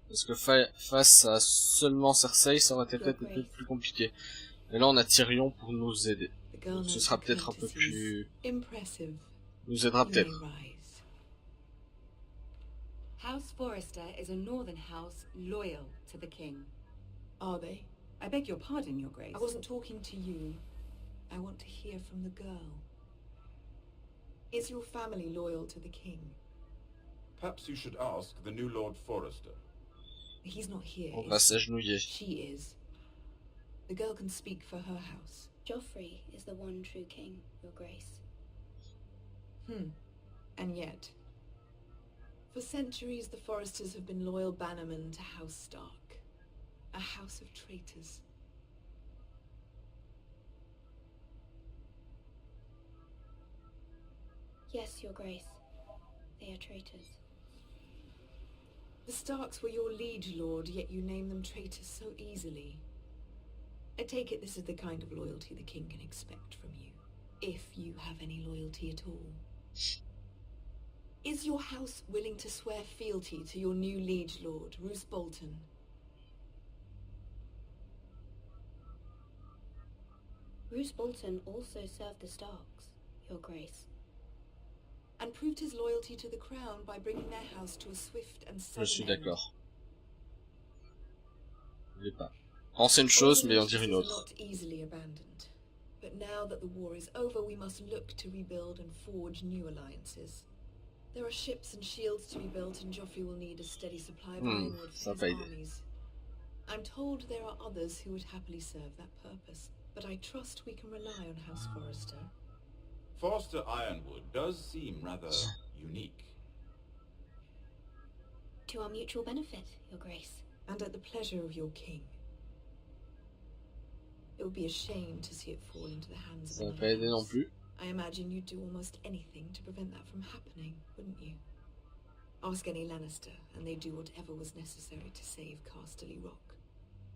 Parce que face à seulement Cersei, ça aurait été peut-être plus compliqué. Et là, on a Tyrion pour nous aider. Donc, ce sera peut-être un peu plus... nous aidera peut-être. House Forrester is a northern house loyal to the king. Are they? I beg your pardon, Your Grace. I wasn't talking to you. I want to hear from the girl. Is your family loyal to the king? Perhaps you should ask the new Lord Forrester. He's not here. On va s'agenouiller. She is. The girl can speak for her house. Joffrey is the one true king, Your Grace. And yet, for centuries the Forresters have been loyal bannermen to House Stark. A house of traitors. Yes, Your Grace. They are traitors. The Starks were your liege lord, yet you name them traitors so easily. I take it this is the kind of loyalty the king can expect from you, if you have any loyalty at all. Is your house willing to swear fealty to your new liege lord, Roose Bolton? Roose Bolton also served the Starks, Your Grace. And proved his loyalty to the crown by bringing their house to a swift and Je suis sudden end. d'accord. Je l'ai pas. Penser une chose, mais en dire une autre. Not easily abandoned. But now that the war is over, we must look to rebuild and forge new alliances. There are ships and shields to be built, and Joffrey will need a steady supply of ironwood for his armies. I'm told there are others who would happily serve that purpose, but I trust we can rely on House Forrester. Forster Ironwood does seem rather unique. To our mutual benefit, Your Grace. And at the pleasure of your king. It would be a shame to see it fall into the hands of another non house. plus. I imagine you'd do almost anything to prevent that from happening, wouldn't you? Ask any Lannister, and they'd do whatever was necessary to save Casterly Rock.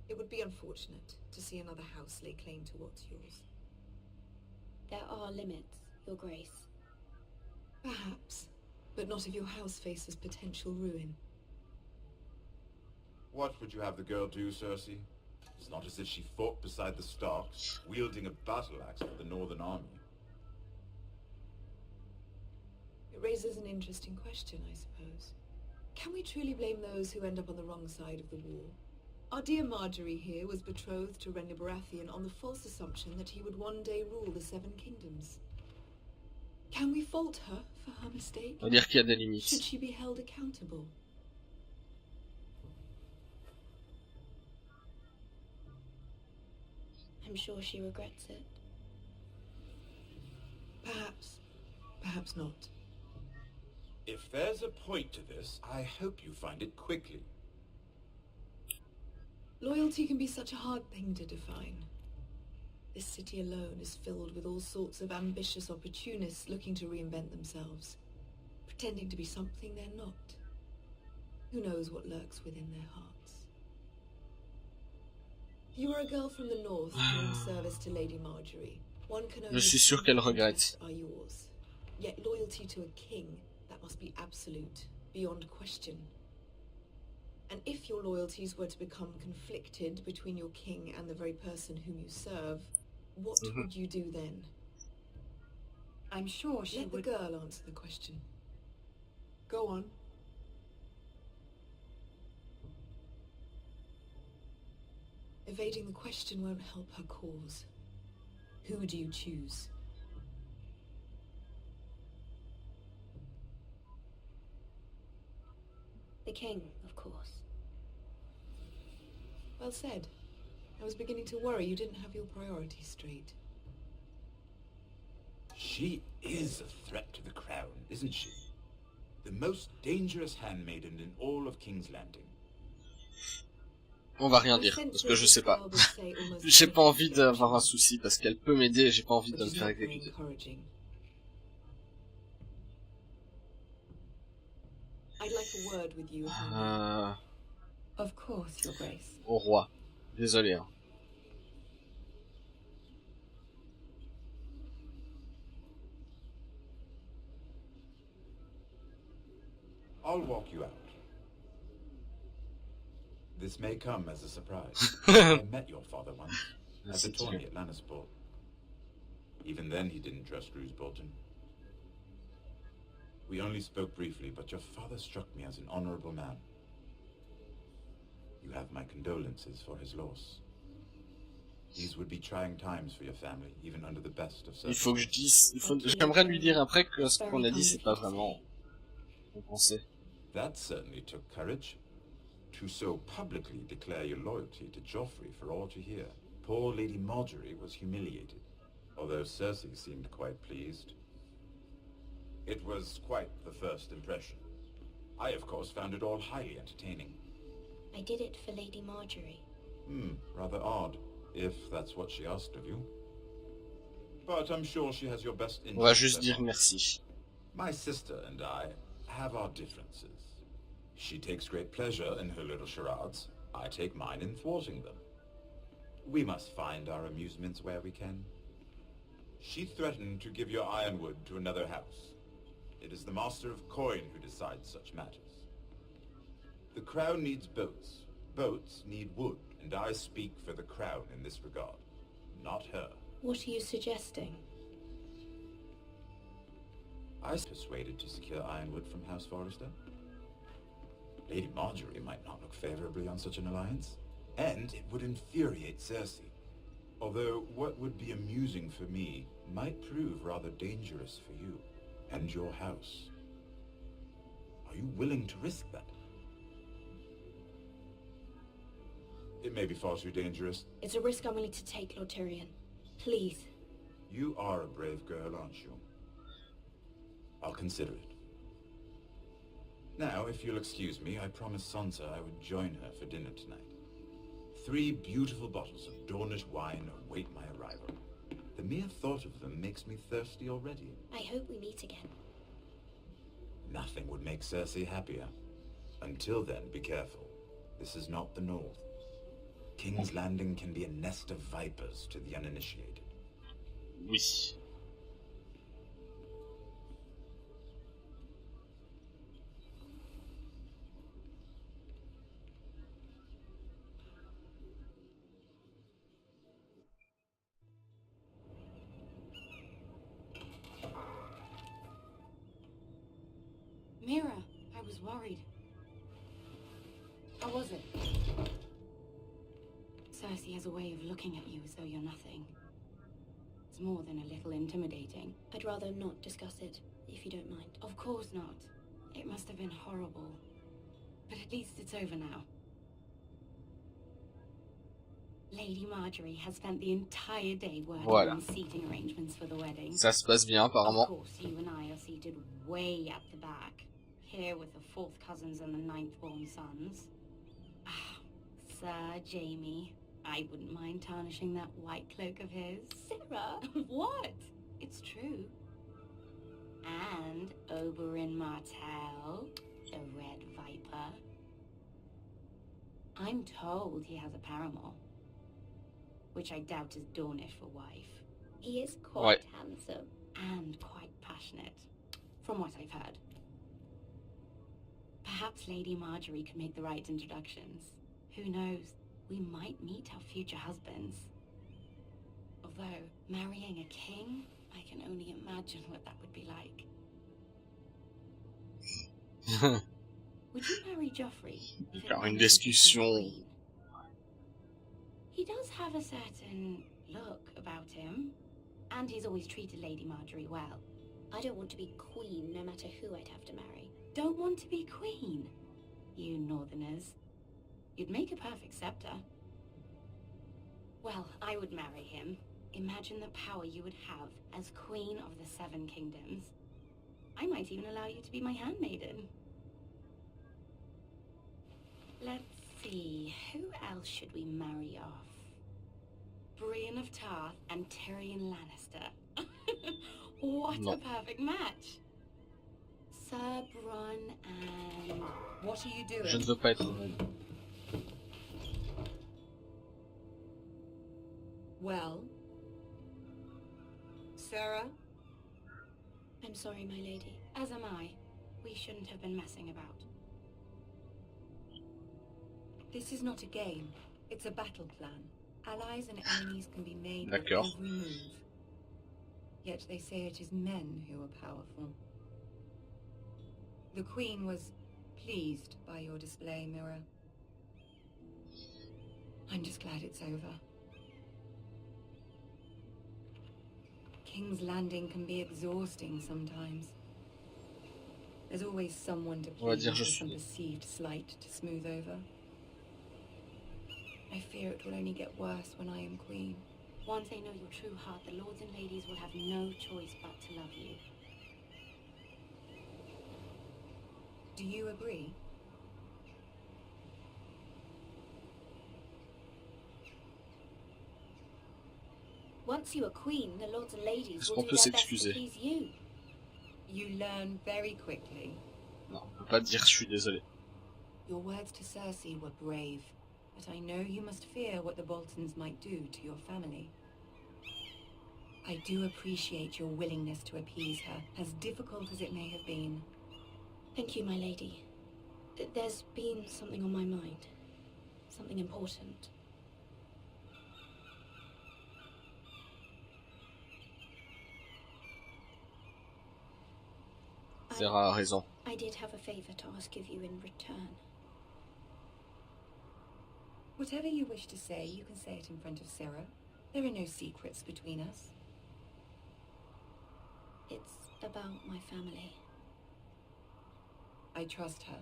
It would be unfortunate to see another house lay claim to what's yours. There are limits, Your Grace. Perhaps, but not if your house faces potential ruin. What would you have the girl do, Cersei? It's not as if she fought beside the Starks, wielding a battle axe for the Northern Army. It raises an interesting question, I suppose. Can we truly blame those who end up on the wrong side of the war? Our dear Marjorie here was betrothed to Renly Baratheon on the false assumption that he would one day rule the Seven Kingdoms. Can we fault her for her mistake? On va dire qu'il y a des limites. Should she be held accountable? I'm sure she regrets it. Perhaps. Perhaps not. If there's a point to this, I hope you find it quickly. Loyalty can be such a hard thing to define. This city alone is filled with all sorts of ambitious opportunists looking to reinvent themselves, pretending to be something they're not. Who knows what lurks within their hearts? You are a girl from the north, you're in service to Lady Marjorie. One can only Je suis sûr qu'elle regrette. are yours. Yet loyalty to a king, that must be absolute, beyond question. And if your loyalties were to become conflicted between your king and the very person whom you serve, what would you do then? I'm sure she Let would... the girl answer the question. Go on. Evading the question won't help her cause. Who do you choose? The king, of course. Well said. I was beginning to worry you didn't have your priorities straight. She is a threat to the crown, isn't she? The most dangerous handmaiden in all of King's Landing. On va rien dire, parce que je sais pas. J'ai pas envie d'avoir un souci, parce qu'elle peut m'aider et j'ai pas envie de me faire exécuter. I'd like a word with you if I may. Of course, Your Grace. Au roi. Désolé, hein. I'll walk you out. This may come as a surprise. I met your father once, at the tourney at Lannisport. Even then he didn't trust Roose Bolton. We only spoke briefly, but your father struck me as an honorable man. You have my condolences for his loss. These would be trying times for your family, even under the best of Il faut que je dise... J'aimerais lui dire après que ce qu'on a dit, c'est pas vraiment... On pensait. That certainly took courage. To so publicly declare your loyalty to Joffrey for all to hear. Poor Lady Marjorie was humiliated, although Cersei seemed quite pleased. It was quite the first impression. I, of course, found it all highly entertaining. I did it for Lady Marjorie. Rather odd, if that's what she asked of you. But I'm sure she has your best interest. On va juste dire merci. My sister and I have our differences. She takes great pleasure in her little charades. I take mine in thwarting them. We must find our amusements where we can. She threatened to give your ironwood to another house. It is the Master of Coin who decides such matters. The crown needs boats. Boats need wood, and I speak for the crown in this regard, not her. What are you suggesting? I was persuaded to secure ironwood from House Forrester. Lady Marjorie might not look favorably on such an alliance, and it would infuriate Cersei. Although what would be amusing for me might prove rather dangerous for you and your house. Are you willing to risk that? It may be far too dangerous. It's a risk I'm willing to take, Lord Tyrion. Please. You are a brave girl, aren't you? I'll consider it. Now, if you'll excuse me, I promised Sansa I would join her for dinner tonight. 3 beautiful bottles of Dornish wine await my arrival. The mere thought of them makes me thirsty already. I hope we meet again. Nothing would make Cersei happier. Until then, be careful. This is not the North. King's Landing can be a nest of vipers to the uninitiated. Oui. Mira, I was worried. How was it? Cersei has a way of looking at you as though you're nothing. It's more than a little intimidating. I'd rather not discuss it, if you don't mind. Of course not. It must have been horrible. But at least it's over now. Lady Marjorie has spent the entire day working on seating arrangements for the wedding. Ça se passe bien, apparemment. Of course, you and I are seated way at the back. Here with the 4th cousins and the 9th-born sons. Ah, Sir Jaime. I wouldn't mind tarnishing that white cloak of his. Sarah! What? It's true. And Oberyn Martell, the Red Viper. I'm told he has a paramour. Which I doubt is Dornish for wife. He is quite handsome. And quite passionate. From what I've heard. Perhaps Lady Marjorie could make the right introductions. Who knows? We might meet our future husbands. Although, marrying a king, I can only imagine what that would be like. Would you marry Joffrey? Faire une discussion. He does have a certain look about him. And he's always treated Lady Marjorie well. I don't want to be queen, no matter who I'd have to marry. Don't want to be queen? You northerners. You'd make a perfect scepter. Well, I would marry him. Imagine the power you would have as Queen of the 7 Kingdoms. I might even allow you to be my handmaiden. Let's see, who else should we marry off? Brienne of Tarth and Tyrion Lannister. What a perfect match! Sir Bronn and... What are you doing? Je ne veux pas être honnête. Well? Sarah? I'm sorry, my lady. As am I. We shouldn't have been messing about. This is not a game. It's a battle plan. Allies and enemies can be made with D'accord. every move. Yet they say it is men who are powerful. The Queen was pleased by your display, Mira. I'm just glad it's over. King's Landing can be exhausting sometimes. There's always someone to please or some perceived slight to smooth over. I fear it will only get worse when I am queen. Once they know your true heart, the lords and ladies will have no choice but to love you. Do you agree? Once you are queen, the lords and ladies Est-ce will qu'on do peut their best to s'excuser? please you. You learn very quickly. Non, on peut pas dire je suis désolé. Your words to Cersei were brave, but I know you must fear what the Boltons might do to your family. I do appreciate your willingness to appease her, as difficult as it may have been. Thank you, my lady. There's been something on my mind. Something important. Sarah a raison. I did have a favor to ask of you in return. Whatever you wish to say, you can say it in front of Sarah. There are no secrets between us. It's about my family. I trust her.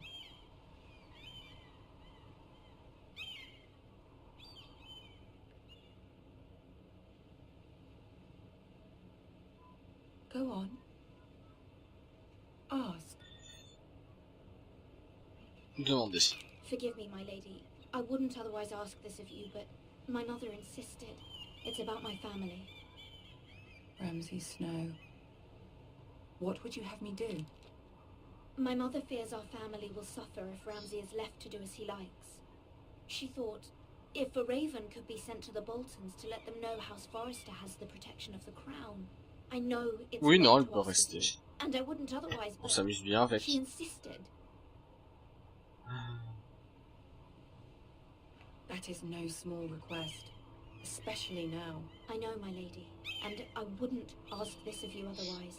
Go on. Ask. Demandez. Forgive me, my lady. I wouldn't otherwise ask this of you, but my mother insisted. It's about my family. Ramsay Snow. What would you have me do? My mother fears our family will suffer if Ramsay is left to do as he likes. She thought, if a raven could be sent to the Boltons to let them know House Forrester has the protection of the crown. I know it's Oui, non, wrong elle to peut ask rester. of you, and I wouldn't otherwise, On but s'amuse bien avec. she insisted. That is no small request, especially now. I know, my lady, and I wouldn't ask this of you otherwise.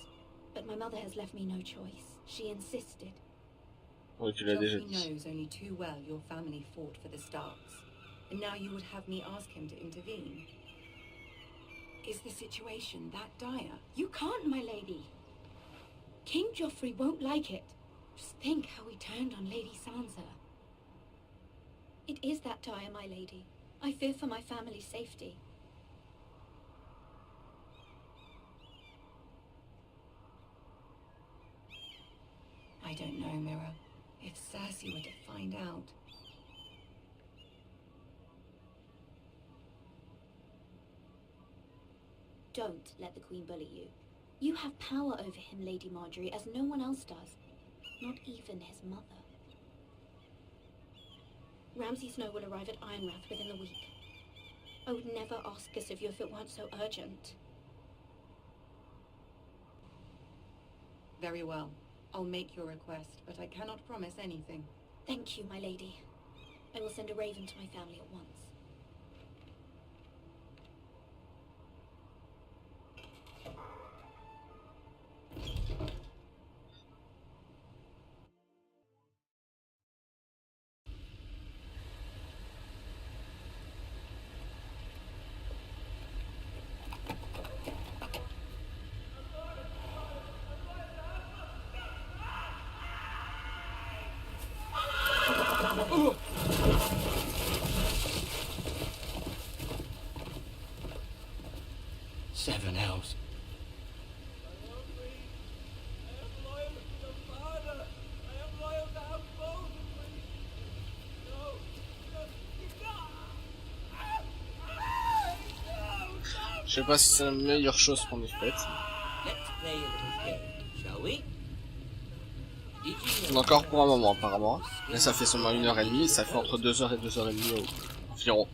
But my mother has left me no choice. She insisted. Oui, tu l'as déjà Joffrey dit. knows only too well your family fought for the Starks, and now you would have me ask him to intervene. Is the situation that dire? You can't, my lady. King Joffrey won't like it. Just think how he turned on Lady Sansa. It is that dire, my lady. I fear for my family's safety. I don't know, Mira. If Cersei were to find out... Don't let the Queen bully you. You have power over him, Lady Marjorie, as no one else does. Not even his mother. Ramsay Snow will arrive at Ironrath within the week. I would never ask this of you if it weren't so urgent. Very well. I'll make your request, but I cannot promise anything. Thank you, my lady. I will send a raven to my family at once. Seven hells. Je sais pas si c'est la meilleure chose qu'on ait faite. On a encore pour un moment apparemment. Là ça fait seulement 1h30, ça fait entre 2h et 2h30 environ.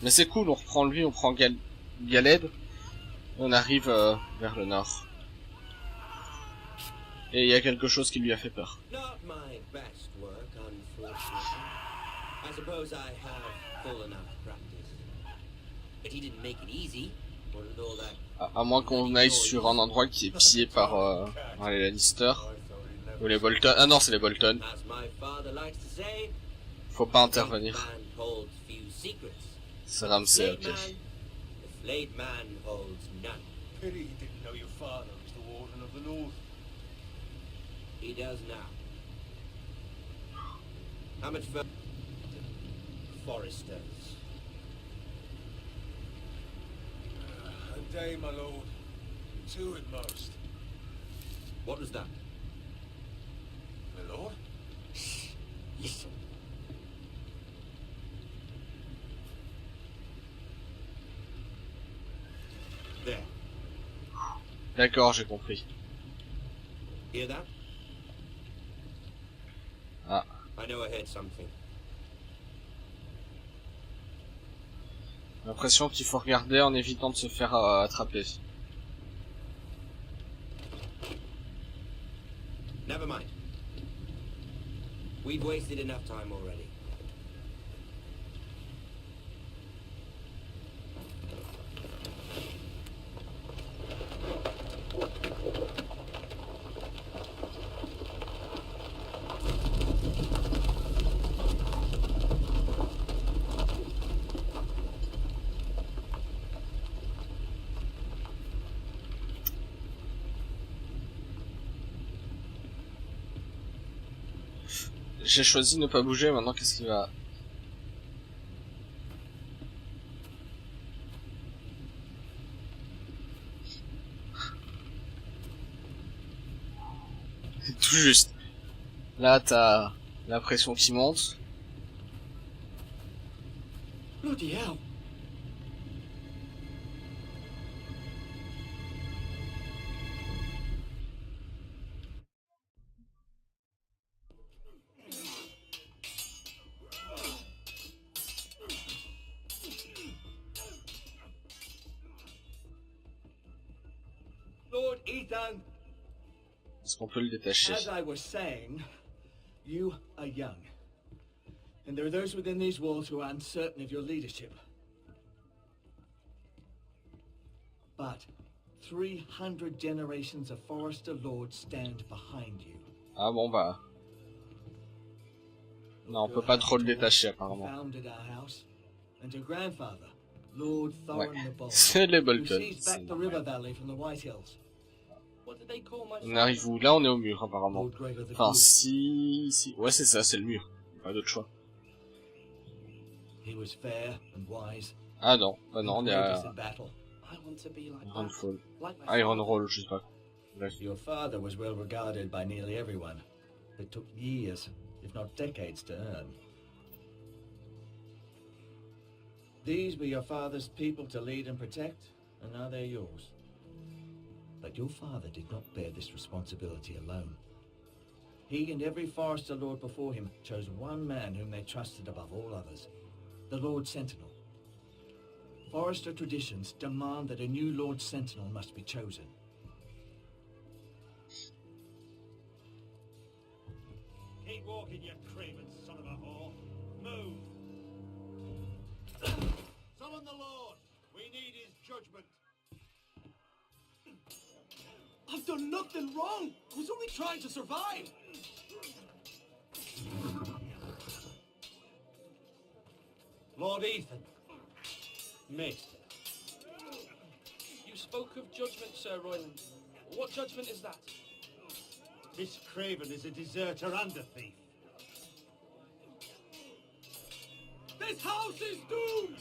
Mais c'est cool, on reprend lui, on prend Galed. Et on arrive vers le nord. Et il y a quelque chose qui lui a fait peur. À moins qu'on aille sur un endroit qui est pillé par les Lannister. Ou les Bolton. Ah non, c'est les Bolton. Faut pas intervenir. C'est Ramsay, ok. Pity he didn't know your father was the Warden of the North. He does now. How much further? Foresters. A day, my lord. 2 at most. What was that? My lord? Shh. Listen. There. D'accord, j'ai compris. Hear that? Ah. I know I heard something. J'ai l'impression qu'il faut regarder en évitant de se faire attraper. Never mind. We've wasted enough time already. J'ai choisi de ne pas bouger, maintenant qu'est-ce qu'il va... Tout juste. Là, t'as la pression qui monte. Bloody hell. Lord Ethan, Est-ce qu'on peut le détacher? as I was saying, you are young. And there are those within these walls who are uncertain of your leadership. But 300 generations of Forester Lords stand behind you. Ah bon bah... Non, on peut pas trop le détacher apparemment. Founded our house, and your grandfather, Lord Thorin the Bold, C'est les who Bolton. seized back the river valley from the White Hills. What did they call my On arrive où? Là, on est au mur apparemment. Enfin, si... Ouais, c'est ça, c'est le mur. Pas d'autre choix. He was fair and wise. Ah non, bah non, on est à... I want to be like Ironfall. Like my Ironroll, je sais pas. Bref. Your father was well regarded by nearly everyone. It took years, if not decades, to earn. These were your father's people to lead and protect, and now they're yours. But your father did not bear this responsibility alone. He and every Forester Lord before him chose one man whom they trusted above all others, the Lord Sentinel. Forester traditions demand that a new Lord Sentinel must be chosen. Keep walking, you craven son of a whore. Move. Summon the Lord. We need his judgment. I've done nothing wrong. I was only trying to survive. Lord Ethan. Maester. You spoke of judgment, Sir Royland. What judgment is that? This craven is a deserter and a thief. This house is doomed!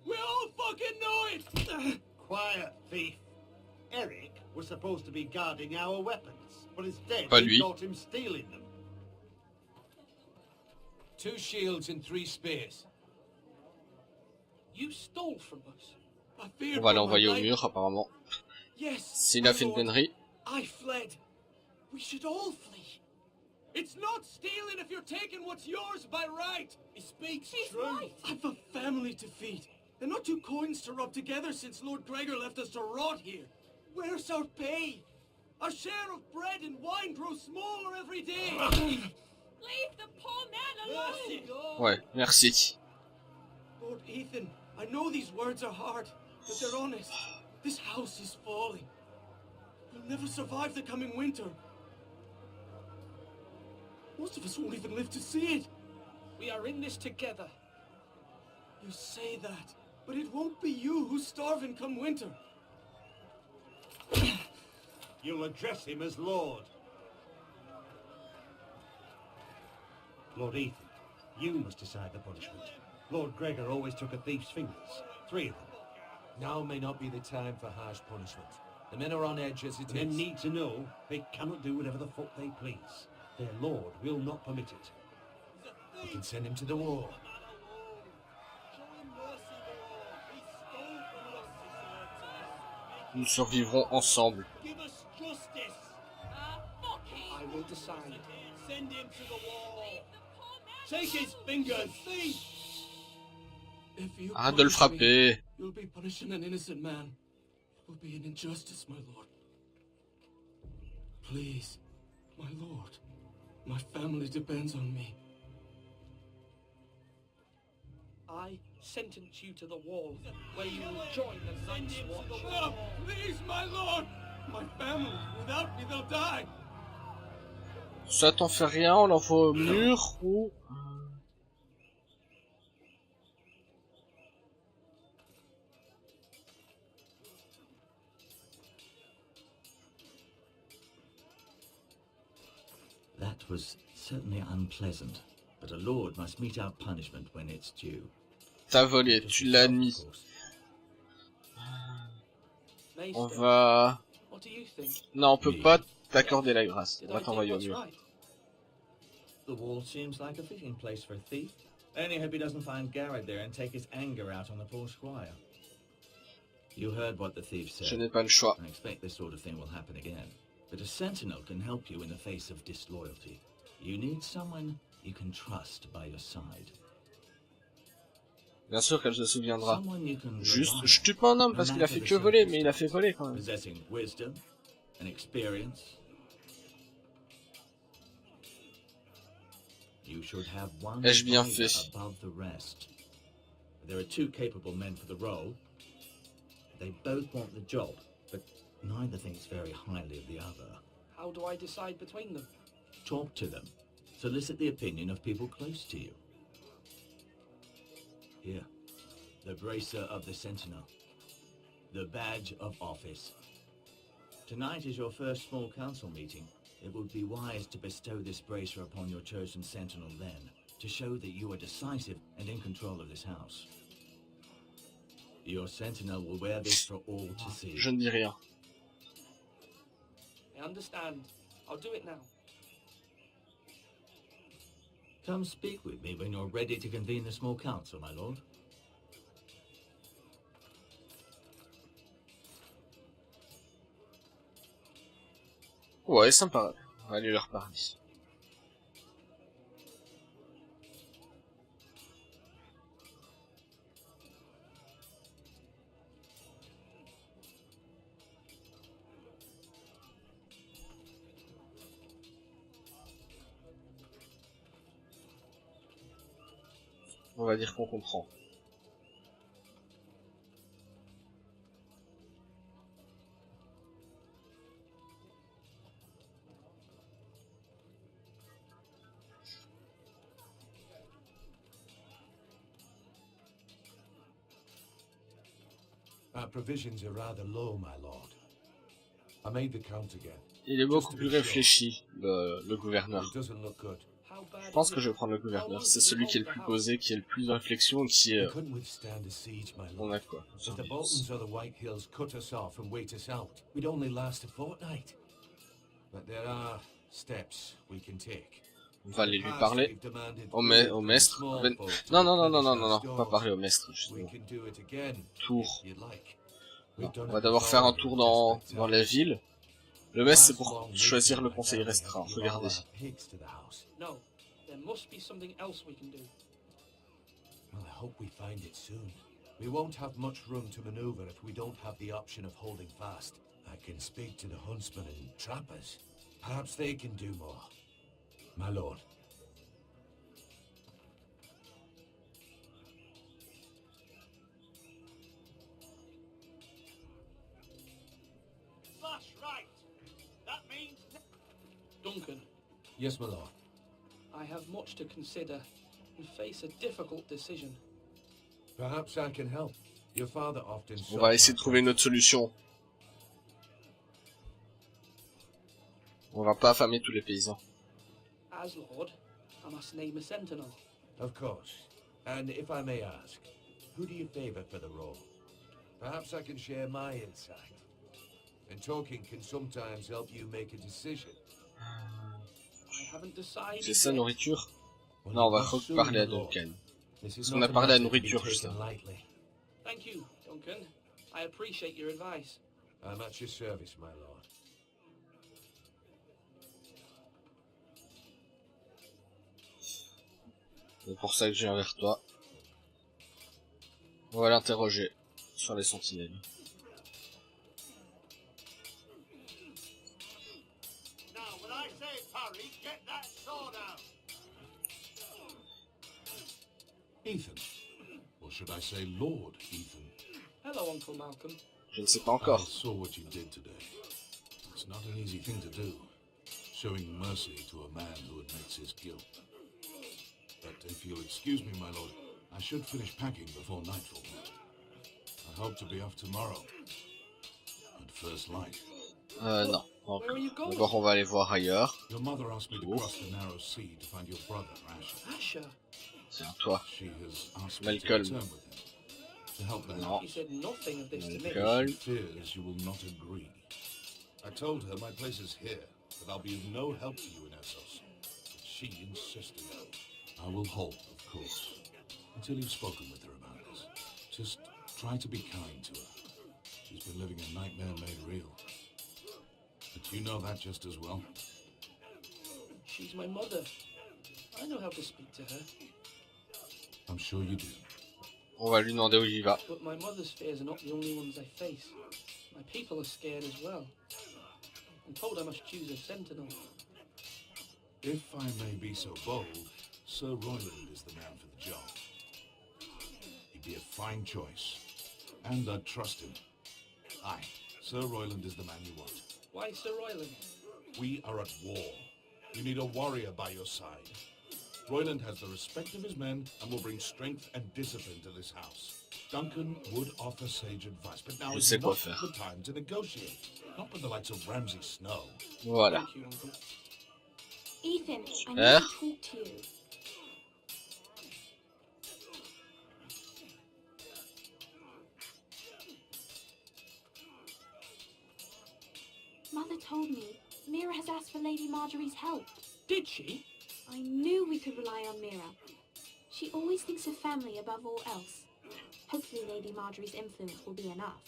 We all fucking know it! Quiet, thief. Eric was supposed to be guarding our weapons, but instead Pas we lui. caught him stealing them. 2 shields and 3 spears. You stole from us. I On feared va for my l'envoyer au life. mur apparemment. Yes. S'il a my fait une lord. connerie. I fled. We should all flee. It's not stealing if you're taking what's yours by right. He speaks true. Right. I've a family to feed, and not 2 coins to rub together since Lord Gregor left us to rot here. Where's our pay? Our share of bread and wine grows smaller every day. Leave the poor man alone! Mercy, Lord. Ouais, merci. Lord Ethan, I know these words are hard, but they're honest. This house is falling. We'll never survive the coming winter. Most of us won't even live to see it. We are in this together. You say that, but it won't be you who's starving come winter. You'll address him as Lord. Lord Ethan, you must decide the punishment. Lord Gregor always took a thief's fingers. 3 of them. Now may not be the time for harsh punishment. The men are on edge as it The men is. need to know they cannot do whatever the fuck they please. Their lord will not permit it. We can send him to the war. Show him mercy, Lord. He stole from us. Nous survivrons ensemble. Give us justice. I will decide. Send him to the wall. Take his fingers. Thief. If you Arrête de le frapper. You'll be punishing an innocent man. It will be an injustice, my lord. Please, my lord. My family depends on me. I sentence you to the wall, where you will join the Night's Watch. No, please, my lord! My family, without me, they'll die! Ça t'en fait rien, on l'envoie au mur ou... That was certainly unpleasant, but a lord must mete out punishment when it's due. T'as volé, tu l'as admis. On va... Non, on peut pas t'accorder la grâce. On va t'envoyer au mur. The wall seems like a fitting place for a thief. I only hope he doesn't find Garrett there and take his anger out on the poor squire. You heard what the thief said. Je n'ai pas le choix. I expect this sort of thing will happen again. But a sentinel can help you in the face of disloyalty. You need someone you can trust by your side. Bien sûr qu'elle se souviendra. Juste, je tue pas un homme parce qu'il a fait que voler, mais il a fait voler quand même. Possessing wisdom and experience. You should have one Ai-je bien fait? above the rest. There are two capable men for the role. They both want the job, but neither thinks very highly of the other. How do I decide between them? Talk to them. Solicit the opinion of people close to you. Here, the bracer of the sentinel. The badge of office. Tonight is your first small council meeting. It would be wise to bestow this bracer upon your chosen sentinel then, to show that you are decisive and in control of this house. Your sentinel will wear this for all to see. Je ne dis rien. I understand. I'll do it now. Come speak with me when you're ready to convene the small council, my lord. Ouais, sympa. On va aller leur parler. On va dire qu'on comprend. Our provisions are rather low, my lord. I made the count again. Il est beaucoup plus réfléchi, le gouverneur. Je pense que je vais prendre le gouverneur. C'est celui qui est le plus posé, qui est le plus de réflexion, qui est... On a quoi? If the Boltons or the White Hills cut us off and wait us out, we'd only last a fortnight. But there are steps we can take. On va aller lui parler. Au maître. Non, non, non, non, non, non, non, pas parler au maître, justement. Tour. Non, on va d'abord faire un tour dans la ville. Le maître, c'est pour choisir le conseil restreint. Regardez. No, there must be something else we can do. Well, I hope we find it soon. We won't have much room to maneuver if we don't have the option of holding fast. I can speak to the huntsmen and trappers. Perhaps they can do more. My lord. That's right. That means... Duncan. Yes, my lord. I have much to consider and face a difficult decision. Perhaps I can help. Your father often... On va essayer de trouver une autre solution. On va pas affamer tous les paysans. As Lord, I must name a sentinel. Of course. And if I may ask, who do you favor for the role? Perhaps I can share my insight. And talking can sometimes help you make a decision. I haven't decided. C'est sa nourriture? Non, on va reparler à Duncan. Parce qu'on a parlé à la nourriture, justement. Thank you, Duncan. I appreciate your advice. I'm at your service, my lord. C'est pour ça que je viens vers toi. On va l'interroger sur les sentinelles. Now, when I say parry, get that sword out. Ethan. Or should I say Lord Ethan? Hello, Uncle Malcolm. Je ne sais pas encore. I saw what you did today. It's not an easy thing to do. Showing mercy to a man who admits his guilt. But if you'll excuse me, my lord, I should finish packing before nightfall. I hope to be off tomorrow. At first light. Non. D'abord, on va aller voir ailleurs. Your mother asked me to cross the narrow sea to find your brother, Asher. Asher? Tiens, toi. She has asked me to Malcolm. return with him. To help the Non. house. He said nothing of this to me. Malcolm. She fears you will not agree. I told her my place is here, that I'll be of no help to you in Essos. But she insisted. I will hold, of course, until you've spoken with her about this. Just try to be kind to her. She's been living a nightmare made real. But you know that just as well. She's my mother. I know how to speak to her. I'm sure you do. On va lui demander où il va. But my mother's fears are not the only ones I face. My people are scared as well. I'm told I must choose a sentinel. If I may be so bold, Sir Royland is the man for the job. He'd be a fine choice. And I'd trust him. Aye, Sir Royland is the man you want. Why Sir Royland? We are at war. You need a warrior by your side. Royland has the respect of his men and will bring strength and discipline to this house. Duncan would offer sage advice, but now is not the time to negotiate. Not with the likes of Ramsay Snow. Voilà. Thank you, Uncle. Ethan, I need to talk to you. Mother told me Mira has asked for Lady Marjorie's help. Did she? I knew we could rely on Mira. She always thinks of family above all else. Hopefully Lady Marjorie's influence will be enough.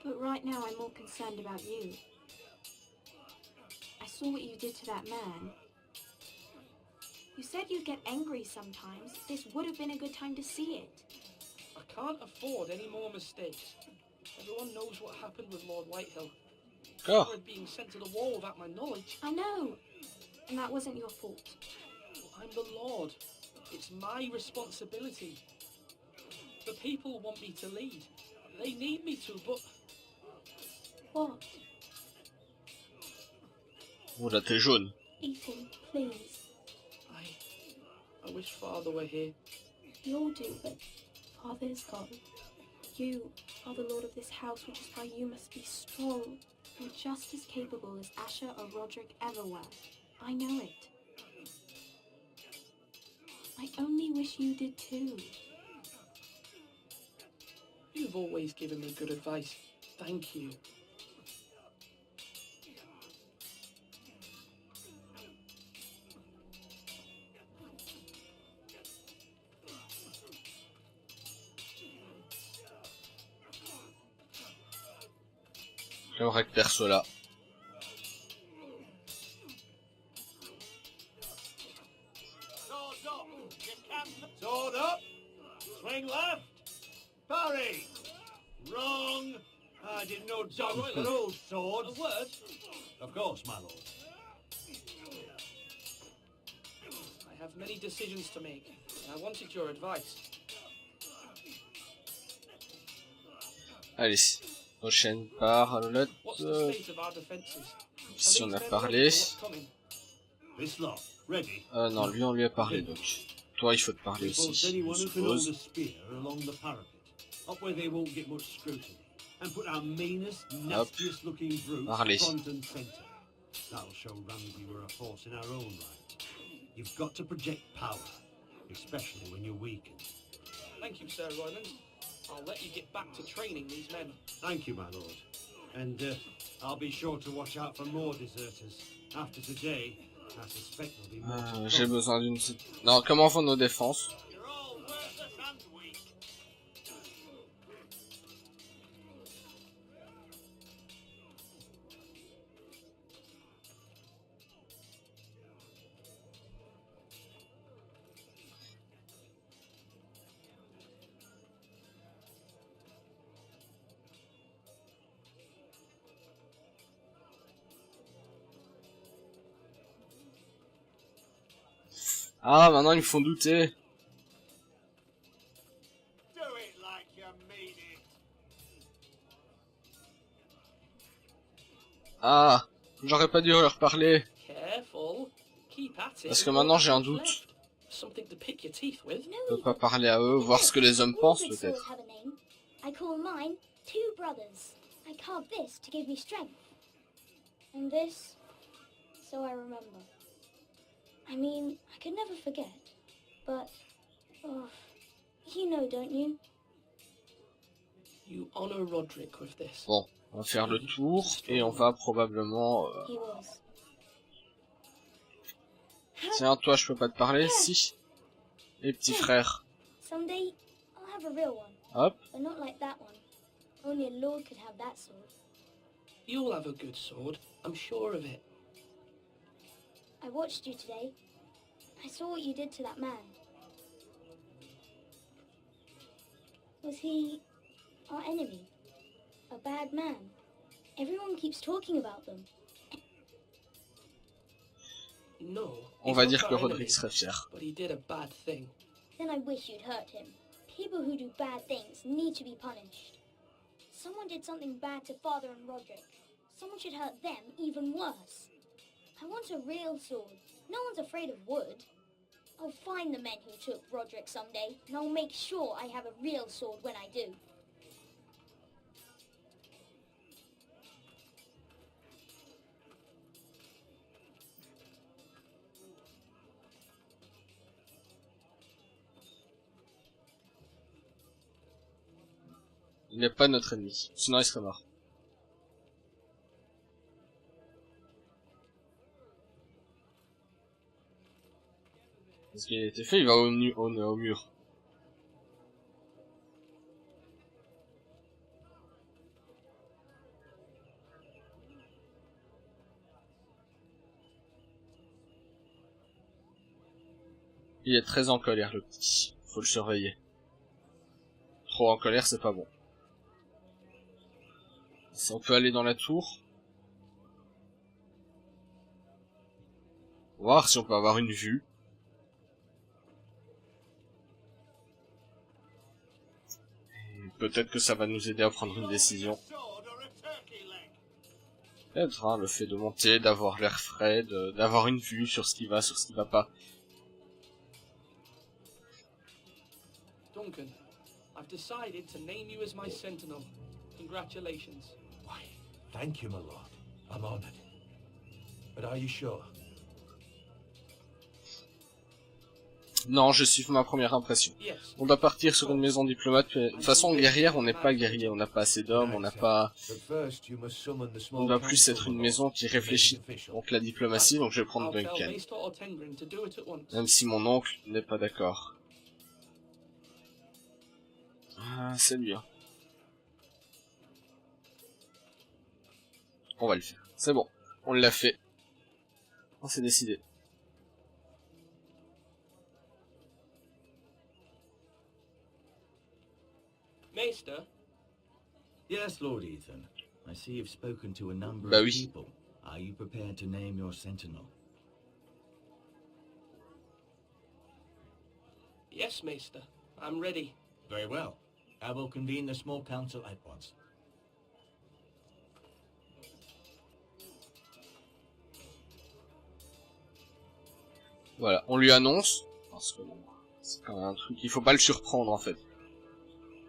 But right now I'm more concerned about you. I saw what you did to that man. You said you'd get angry sometimes. This would have been a good time to see it. I can't afford any more mistakes. Everyone knows what happened with Lord Whitehill. Oh. Being sent to the wall without my knowledge. I know. And that wasn't your fault. I'm the Lord. It's my responsibility. The people want me to lead. They need me to, but... What? Oula, t'es jaune. Ethan, please. I wish Father were here. We all do, but Father is gone. You are the Lord of this house, which is why you must be strong. You're just as capable as Asher or Roderick ever were. I know it. I only wish you did too. You've always given me good advice. Thank you. J'aimerais que perso là. Sword up! Swing left! Parry! Wrong! I didn't know dogs could hold swords. A word? Of course, my lord. I have many decisions to make, and I wanted your advice. Allez, prochaine part à l'autre. What's the state of our defenses? Ici on a parlé. Non, lui on lui a parlé donc. Toi il faut te parler aussi, je suppose. Up where they won't get much scrutiny, and put our meanest, Hop. nastiest looking brutes Parlez. front and centre. That'll show Ramsay we're a force in our own right. You've got to project power, especially when you're weakened. Thank you, Sir Royland. I'll let you get back to training these men. Thank you, my lord. And I'll be sure to watch out for more deserters. After today, I suspect there'll be more to come. J'ai besoin d'une... Non, comment font nos défenses? Ah, maintenant ils me font douter. Ah, j'aurais pas dû leur parler. Parce que maintenant j'ai un doute. Je peux pas parler à eux, voir ce que les hommes pensent peut-être. I call mine two brothers. I carved this to give me strength. And this, so I remember. I mean, I could never forget. But, oh, you know, don't you? You honor Roderick with this. Bon, on va faire le tour et on va probablement... He was. Tiens, toi, je peux pas te parler, si. Et petit frère. Someday, I'll have a real one. Hop. But not like that one. Only a lord could have that sword. You'll have a good sword, I'm sure of it. I watched you today. I saw what you did to that man. Was he our enemy? A bad man? Everyone keeps talking about them. No. On va dire que Roderick serait fier. But he did a bad thing. Then I wish you'd hurt him. People who do bad things need to be punished. Someone did something bad to Father and Roderick. Someone should hurt them even worse. I want a real sword. No one's afraid of wood. I'll find the men who took Roderick someday, and I'll make sure I have a real sword when I do. Il n'est pas notre ennemi, sinon il serait mort. Parce qu'il a été fait, il va au mur. Il est très en colère, le petit. Faut le surveiller. Trop en colère, c'est pas bon. Si on peut aller dans la tour. Voir si on peut avoir une vue. Peut-être que ça va nous aider à prendre une décision. Peut-être, hein, le fait de monter, d'avoir l'air frais, d'avoir une vue sur ce qui va, sur ce qui va pas. Duncan, I've decided to name you as my sentinel. Congratulations. Why, thank you, my lord. I'm honored. But are you sure? Non, je suis ma première impression. On doit partir sur une maison diplomate. De toute façon, guerrière, on n'est pas guerrier. On n'a pas assez d'hommes, on n'a pas... On doit plus être une maison qui réfléchit. Donc la diplomatie, donc je vais prendre Duncan. Même si mon oncle n'est pas d'accord. Ah, c'est lui, hein. On va le faire. C'est bon. On l'a fait. On s'est décidé. Maester? Yes, Lord Ethan. I see you've spoken to a number Bah of oui. people. Are you prepared to name your sentinel? Yes, Maester. I'm ready. Very well. I will convene the small council at once. Voilà, on lui annonce. Parce que bon, c'est quand même un truc. Il faut pas le surprendre en fait.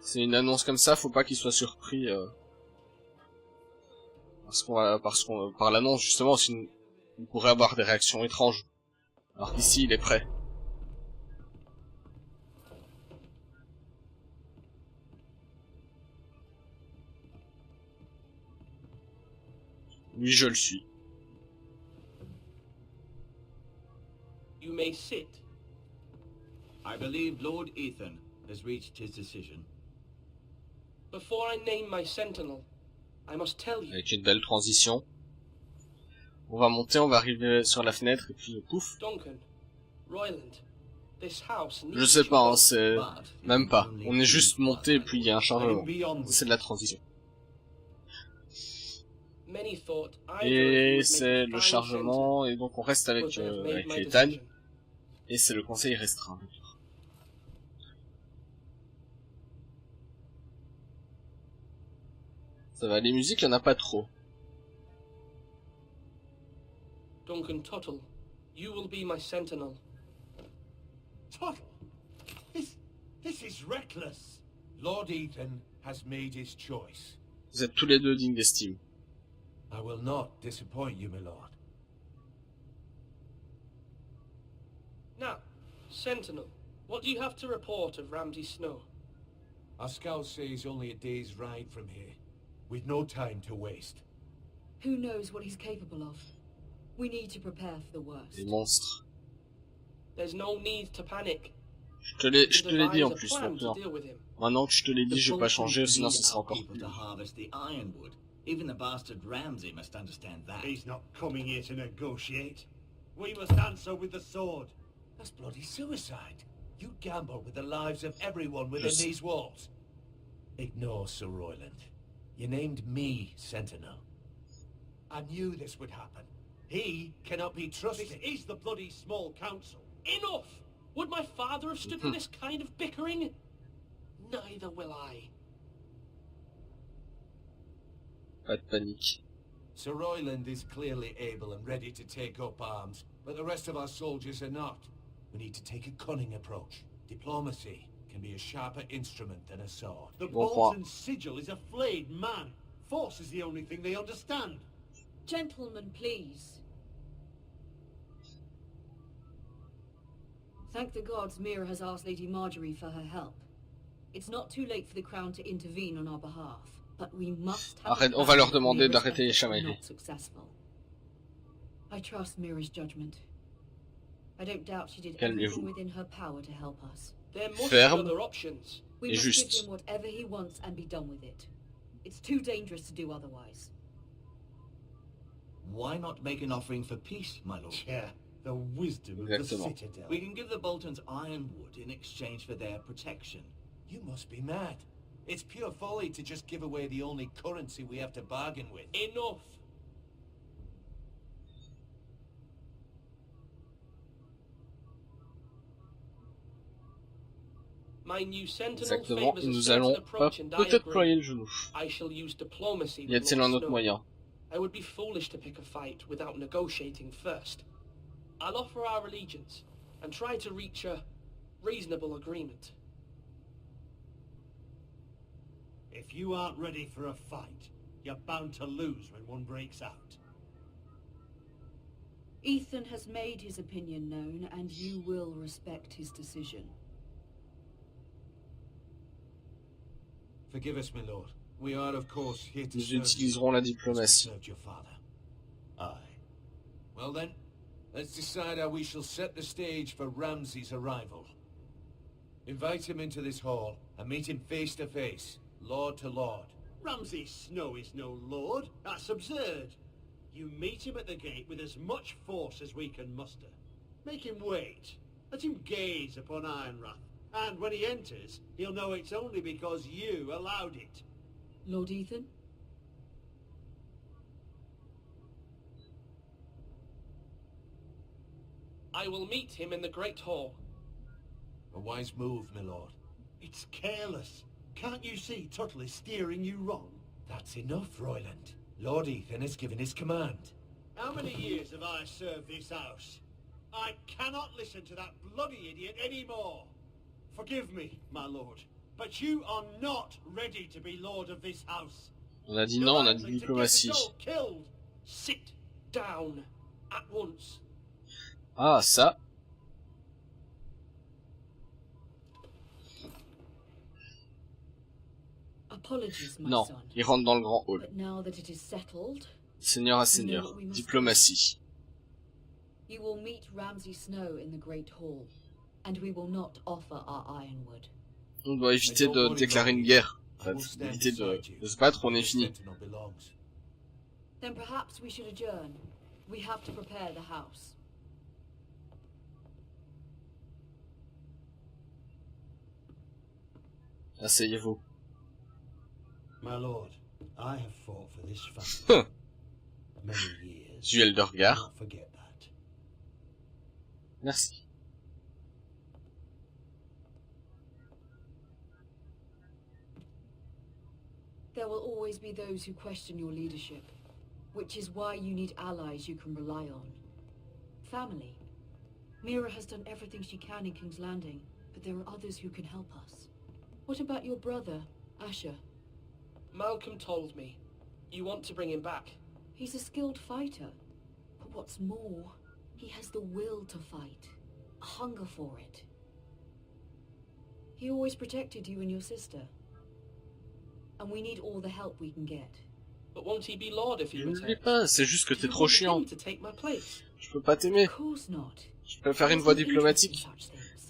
C'est une annonce comme ça, faut pas qu'il soit surpris. Par l'annonce justement, sinon il pourrait avoir des réactions étranges. Alors qu'ici, il est prêt. Oui, je le suis. You may sit. I believe Lord Ethan has reached his decision. Before I name my sentinel, I must tell you. Avec une belle transition. On va monter, on va arriver sur la fenêtre et puis pouf. Duncan, Royland, this house Je sais pas, hein, c'est... Même pas. On est juste monté et puis il y a un chargement. C'est de la transition. Et c'est le chargement, et donc on reste avec les Tagnes. Et c'est le conseil restreint. Ça va, les musiques, il n'y en a pas trop. Duncan Tuttle, you will be my sentinel. Tuttle? This is reckless. Lord Ethan has made his choice. Vous êtes tous les deux dignes d'estime. I will not disappoint you, my lord. Now, Sentinel, what do you have to report of Ramsay Snow? Our scouts say he's only a day's ride from here. We've no time to waste. Who knows what he's capable of? We need to prepare for the worst. Les monstres. There's no need to panic. Je te l'ai dit en plus, donc non. Maintenant que je te l'ai dit, je vais pas changer, sinon ce sera encore plus. Even the bastard Ramsay must understand that. He's not coming here to negotiate. We must answer with the sword. That's bloody suicide. You gamble with the lives of everyone within these walls. Ignore Sir Royland. You named me Sentinel. I knew this would happen. He cannot be trusted. This is the bloody small council. Enough! Would my father have stood for this kind of bickering? Neither will I. Pas de panique. Sir Royland is clearly able and ready to take up arms, but the rest of our soldiers are not. We need to take a cunning approach. Diplomacy can be a sharper instrument than a sword. The Bolton sigil is a flayed man. Force is the only thing they understand. Gentlemen, please. Thank the gods Mira has asked Lady Marjorie for her help. It's not too late for the Crown to intervene on our behalf, but we must have Arrête, on va leur demander d'arrêter les chamailleries. I trust Mira's judgment. I don't doubt she did everything within her power to help us. There must be other options. We must give him whatever he wants and be done with it. It's too dangerous to do otherwise. Why not make an offering for peace, my lord? Yeah, the wisdom of the Citadel. We can give the Boltons ironwood in exchange for their protection. You must be mad. It's pure folly to just give away the only currency we have to bargain with. Enough! My new sentinel Exactement, favors et a nous certain allons approach, and I peut-être agree. ployer le genou. I shall use diplomacy. Y a-t-il un autre moyen? I would be foolish to pick a fight without negotiating first. I'll offer our allegiance and try to reach a reasonable agreement. If you aren't ready for a fight, you're bound to lose when one breaks out. Ethan has made his opinion known, and you will respect his decision. Forgive us, my lord. We are, of course, here to Nous serve utiliserons la you, diplomatie. as we served your father. Aye. Well then, let's decide how we shall set the stage for Ramsay's arrival. Invite him into this hall and meet him face to face, lord to lord. Ramsay Snow is no lord. That's absurd. You meet him at the gate with as much force as we can muster. Make him wait. Let him gaze upon Ironrath. And when he enters, he'll know it's only because you allowed it. Lord Ethan? I will meet him in the Great Hall. A wise move, my lord. It's careless. Can't you see Tuttle is steering you wrong? That's enough, Royland. Lord Ethan has given his command. How many years have I served this house? I cannot listen to that bloody idiot anymore. Forgive me, my lord, but you are not ready to be lord of this house. On a dit non, on a dit diplomatie. Sit down at once. Ah, ça. Apologies, my Non, son. il rentre dans le grand hall. But now that it is settled, Seigneur à seigneur, diplomatie. you will meet Ramsay Snow in the Great Hall, and we will not offer our ironwood. On doit éviter de déclarer une guerre. En fait, éviter de se battre, on est fini. Then perhaps we should adjourn. We have to prepare the house. Asseyez-vous. My lord, I have fought for this family many years. Duel de regard. Don't forget that. Merci. will always be those who question your leadership, which is why you need allies you can rely on. Family. Mira has done everything she can in King's Landing, but there are others who can help us. What about your brother, Asher? Malcolm told me. You want to bring him back? He's a skilled fighter. But what's more, he has the will to fight. A hunger for it. He always protected you and your sister. And we need all the help we can get. But won't he be Lord if he Je ne returns? l'ai pas, c'est juste que t'es trop chiant. To take my place? Je peux pas t'aimer. Of course not. Je préfère une voie diplomatique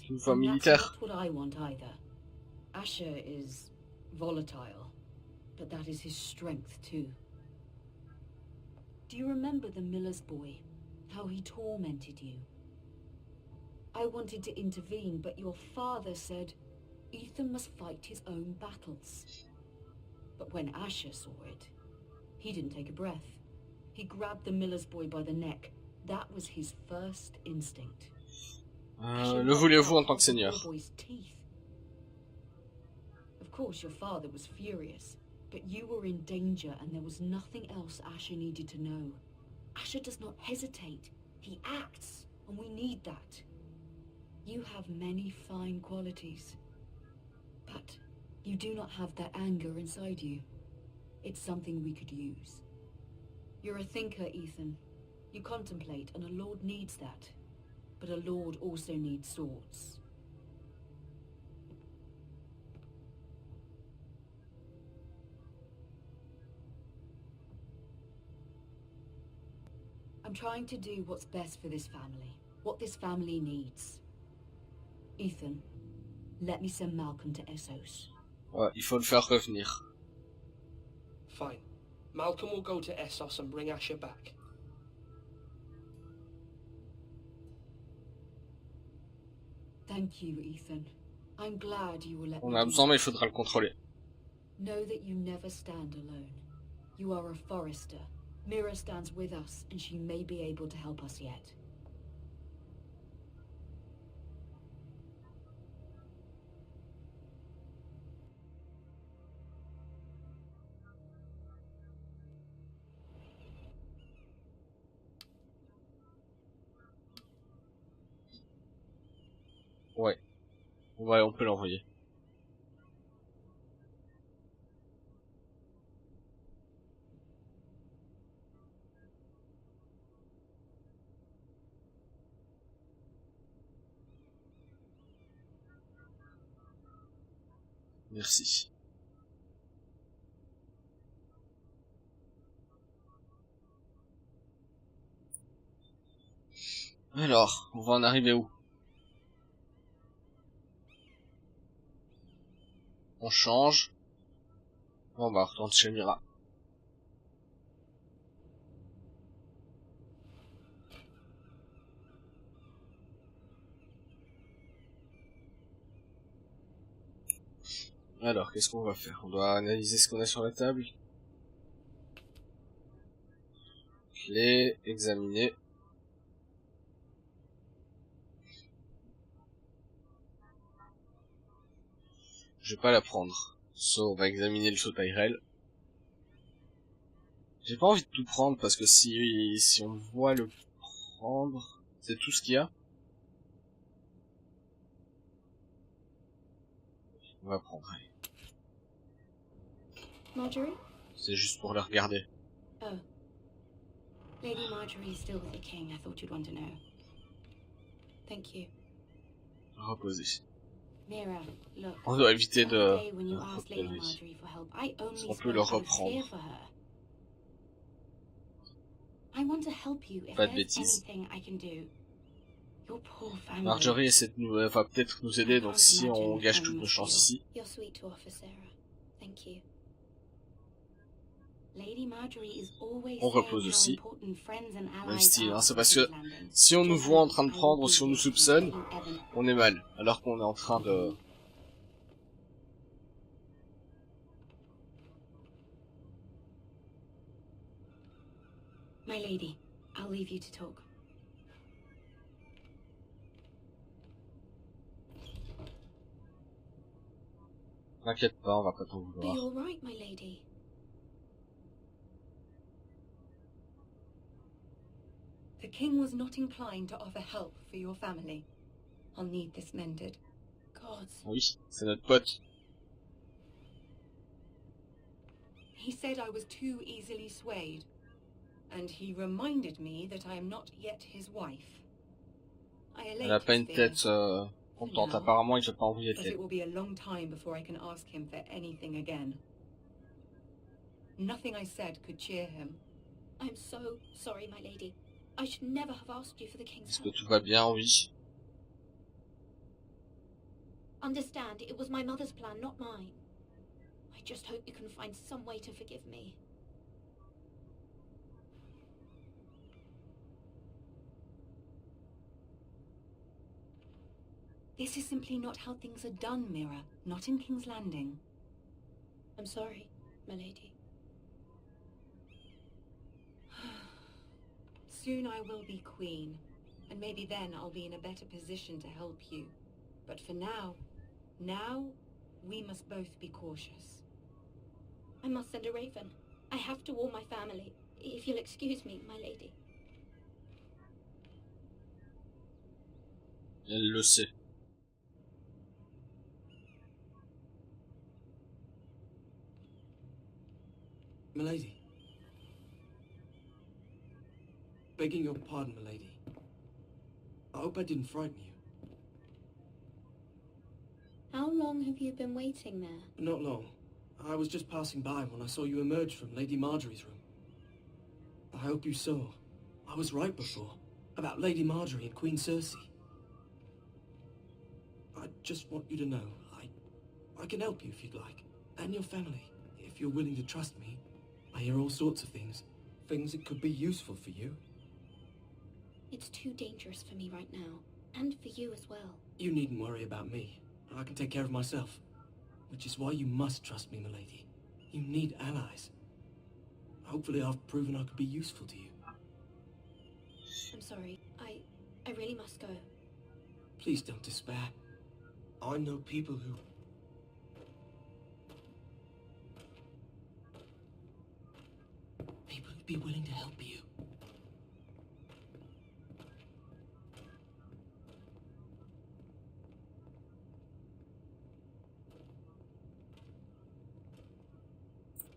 qu'une voie militaire. That's not what I want either. Asher is volatile, but that is his strength too. Do you remember the miller's boy? How he tormented you? I wanted to intervene, but your father said Ethan must fight his own battles. But when Asher saw it, he didn't take a breath. He grabbed the miller's boy by the neck. That was his first instinct. Le voulez-vous en tant que seigneur? Of course, your father was furious, but you were in danger and there was nothing else Asher needed to know. Asher does not hesitate. He acts, and we need that. You have many fine qualities, but you do not have that anger inside you. It's something we could use. You're a thinker, Ethan. You contemplate, and a lord needs that. But a lord also needs swords. I'm trying to do what's best for this family. What this family needs. Ethan, let me send Malcolm to Essos. Ouais, il faut le faire revenir. Fine. Malcolm will go to Essos and bring Asher back. Thank you, Ethan. I'm glad you will let me. On a besoin, mais il faudra le contrôler. Know that you never stand alone. You are a forester. Mira stands with us, and she may be able to help us yet. Ouais. Ouais, on peut l'envoyer. Merci. Alors, on va en arriver où? On change. Bon bah, on retourne chez Mira. Alors, qu'est-ce qu'on va faire? On doit analyser ce qu'on a sur la table. Clé, examiner. Je vais pas la prendre. So, on va examiner le saut Tyrell. J'ai pas envie de tout prendre parce que si on voit le prendre, c'est tout ce qu'il y a. On va prendre. Allez. Marjorie? C'est juste pour le regarder. Oh. Lady Marjorie is still with the king. I thought you'd want to know. Thank you. Reposer. Mira, look. On doit éviter de... When you asked Lady Marjorie for help, I only on peut le reprendre. I want to help you if Pas de there's bêtises. anything I can do. Your poor family. Marjorie essaie de nous, va peut-être nous aider, donc si on gâche toutes nos chances ici. You're sweet to offer, Sarah. Thank you. Lady Marjorie is always On repose saying how aussi. important friends and Même allies style, hein, are c'est to parce que King's Landing. si on nous voit en train de prendre ou si on nous soupçonne, on est mal, alors qu'on est en train de... My lady, I'll leave you to talk. T'inquiète pas, on va pas t'en Are vouloir. you all right, my lady? king was not inclined to offer help for your family. I'll need this mended. God. Oui, c'est notre pote. He said I was too easily swayed, and he reminded me that I am not yet his wife. Elle a pas une tête contente, apparemment il fait pas envie But d'être. it will be a long time before I can ask him for anything again. Nothing I said could cheer him. I'm so sorry, my lady. I should never have asked you for the king's Est-ce que help. tout va bien? Oui. Understand, it was my mother's plan, not mine. I just hope you can find some way to forgive me. This is simply not how things are done, Mira. Not in King's Landing. I'm sorry, my lady. Soon I will be queen, and maybe then I'll be in a better position to help you. But for now, we must both be cautious. I must send a raven. I have to warn my family. If you'll excuse me, my lady. Elle le sait. Milady. Begging your pardon, milady. I hope I didn't frighten you. How long have you been waiting there? Not long. I was just passing by when I saw you emerge from Lady Marjorie's room. I hope you saw. I was right before. About Lady Marjorie and Queen Cersei. I just want you to know, I can help you if you'd like. And your family, if you're willing to trust me. I hear all sorts of things. Things that could be useful for you. It's too dangerous for me right now. And for you as well. You needn't worry about me. I can take care of myself. Which is why you must trust me, milady. You need allies. Hopefully I've proven I could be useful to you. I'm sorry. I really must go. Please don't despair. I know people who... People who'd be willing to help you.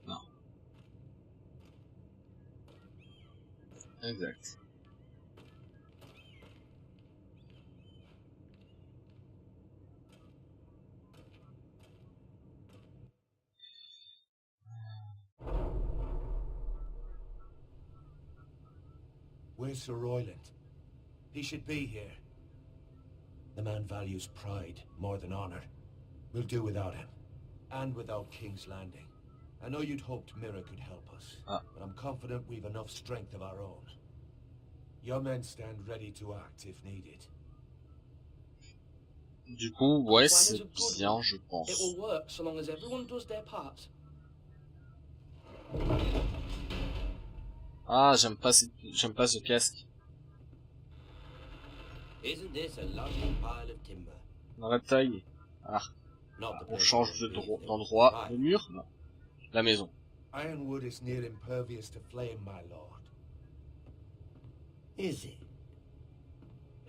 Non. Exact. Where's Sir Royland? He should be here. The man values pride more than honor. We'll do without him. And without King's Landing. I know you'd hoped Mira could help us, but I'm confident we've enough strength of our own. Your men stand ready to act if needed. Du coup, ouais, c'est bien, je pense. It will work so long as everyone does their part. Ah, j'aime pas ce casque. Isn't this a lovely pile of timber? Dans la taille. Ah. On change d'endroit. Le mur? Non. La maison. Ironwood is near impervious to flame, my lord. Is it?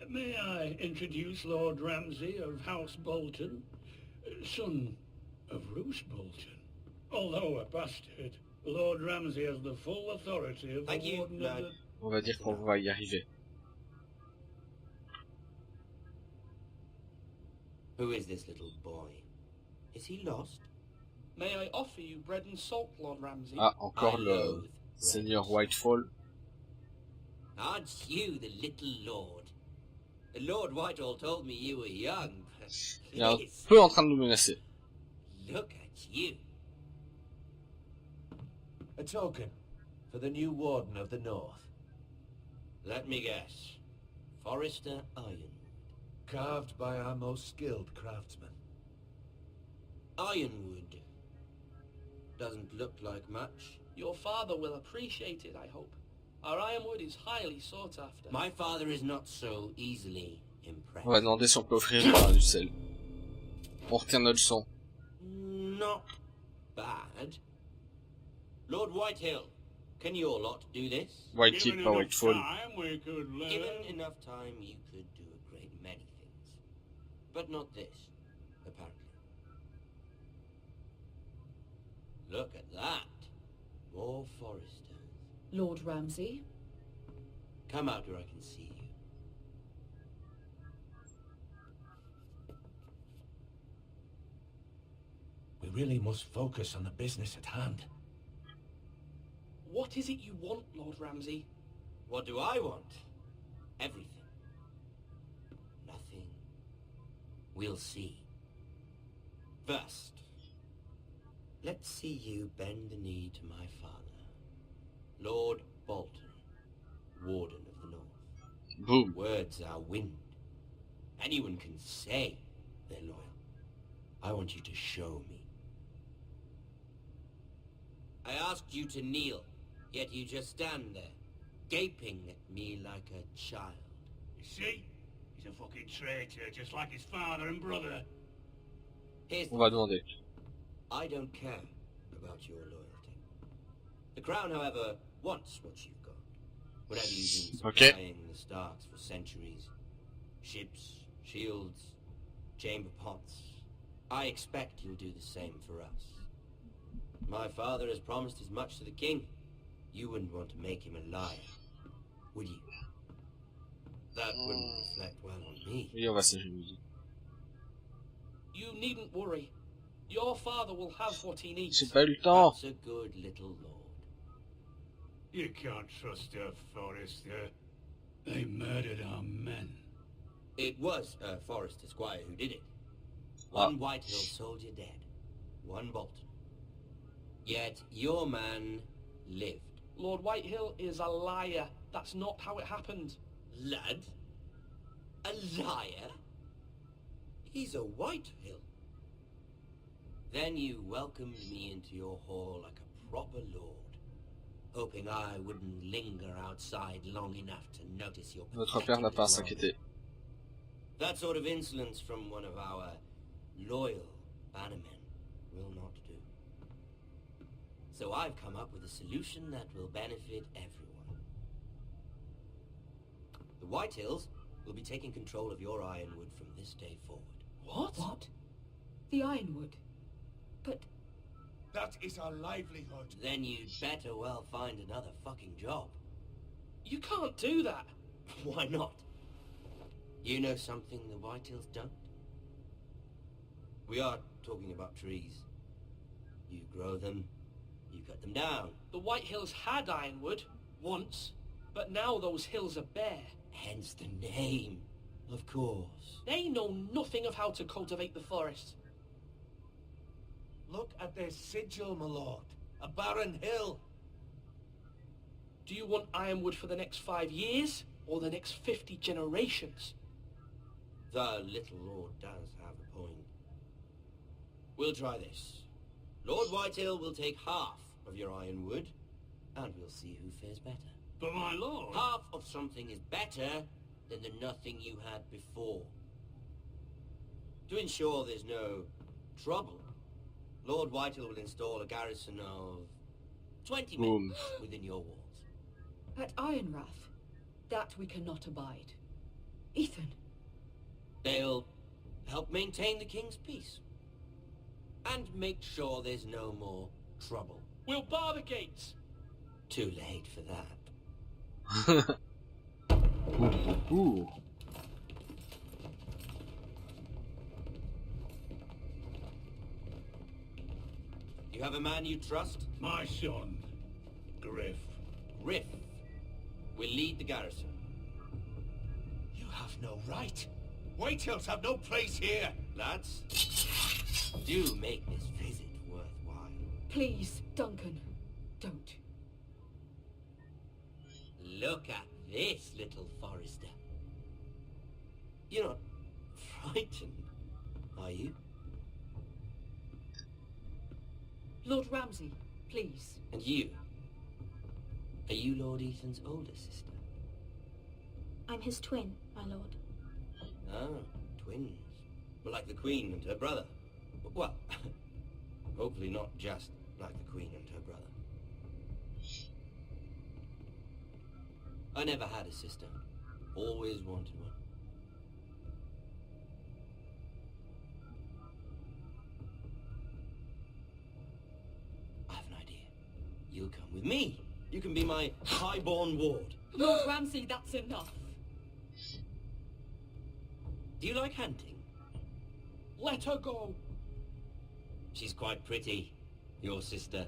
May I introduce Lord Ramsay of House Bolton, son of Roose Bolton. Although a bastard, Lord Ramsay has the full authority of the Warden of the... On va dire qu'on va y arriver. Who is this little boy? Is he lost? May I offer you bread and salt, Lord Ramsay? Ah, encore le Seigneur Whitefall. Aren't you the little lord? Lord Whitehall told me you were young, but Il est un peu en train de nous menacer. look at you. A token for the new Warden of the North. Let me guess. Forrester Ironwood. Carved by our most skilled craftsmen. Ironwood. Doesn't look like much. Your father will appreciate it, I hope. Our ironwood is highly sought after. My father is not so easily impressed. On va demander si on peut offrir du sel. On retient notre sang. Not bad. Lord Whitehill, Can your lot do this? White Tip, pas White Fall. Given enough time, you could do a great many things. But not this, apparently. Look at that. More foresters. Lord Ramsay? Come out where I can see you. We really must focus on the business at hand. What is it you want, Lord Ramsay? What do I want? Everything. Nothing. We'll see. First, let's see you bend the knee to my father, Lord Bolton, Warden of the North. Boom. Words are wind. Anyone can say they're loyal. I want you to show me. I asked you to kneel, yet you just stand there, gaping at me like a child. You see? He's a fucking traitor, just like his father and brother. Here's On va demander. I don't care about your loyalty. The Crown, however, wants what you've got. Whatever you've been supplying the Starks for centuries. Ships, shields, chamber pots. I expect you'll do the same for us. My father has promised as much to the king. You wouldn't want to make him a liar, would you? That wouldn't reflect well on me. Oui, on va s'agenouiller. You needn't worry. Your father will have what he needs. J'ai pas eu le temps. That's a good little lord. You can't trust a Forrester. They murdered our men. It was a Forrester squire who did it. One Whitehill soldier dead. One Bolton. Yet your man lived. Lord Whitehill is a liar. That's not how it happened. Lad? A liar? He's a Whitehill. Then you welcomed me into your hall like a proper lord, hoping I wouldn't linger outside long enough to notice your Notre père n'a pas à s'inquiéter. That sort of insolence from one of our loyal bannermen will not do. So I've come up with a solution that will benefit everyone. The Whitehills will be taking control of your Ironwood from this day forward. What? What? The Ironwood? But... That is our livelihood. Then you'd better well find another fucking job. You can't do that. Why not? You know something the Whitehills don't? We are talking about trees. You grow them, you cut them down. The Whitehills had Ironwood, once, but now those hills are bare. Hence the name, of course. They know nothing of how to cultivate the forest. Look at their sigil, my lord. A barren hill. Do you want Ironwood for the next 5 years, or the next 50 generations? The little lord does have a point. We'll try this. Lord Whitehill will take half of your Ironwood, and we'll see who fares better. But my lord... Half of something is better than the nothing you had before. To ensure there's no trouble, Lord Whitehill will install a garrison of 20 men within your walls. At Ironrath? That we cannot abide. Ethan. They'll help maintain the king's peace. And make sure there's no more trouble. We'll bar the gates. Too late for that. Ooh. You have a man you trust? My son, Griff. Griff will lead the garrison. You have no right. Whitehills have no place here. Lads, do make this visit worthwhile. Please, Duncan, don't. Look at this, little Forrester. You're not frightened, are you? Lord Ramsay, please. And you? Are you Lord Ethan's older sister? I'm his twin, my lord. Ah, twins. Well, like the Queen and her brother. Well, hopefully not just like the Queen and her brother. I never had a sister. Always wanted one. I have an idea. You'll come with me. You can be my highborn ward. Lord Ramsay, that's enough. Do you like hunting? Let her go. She's quite pretty, your sister.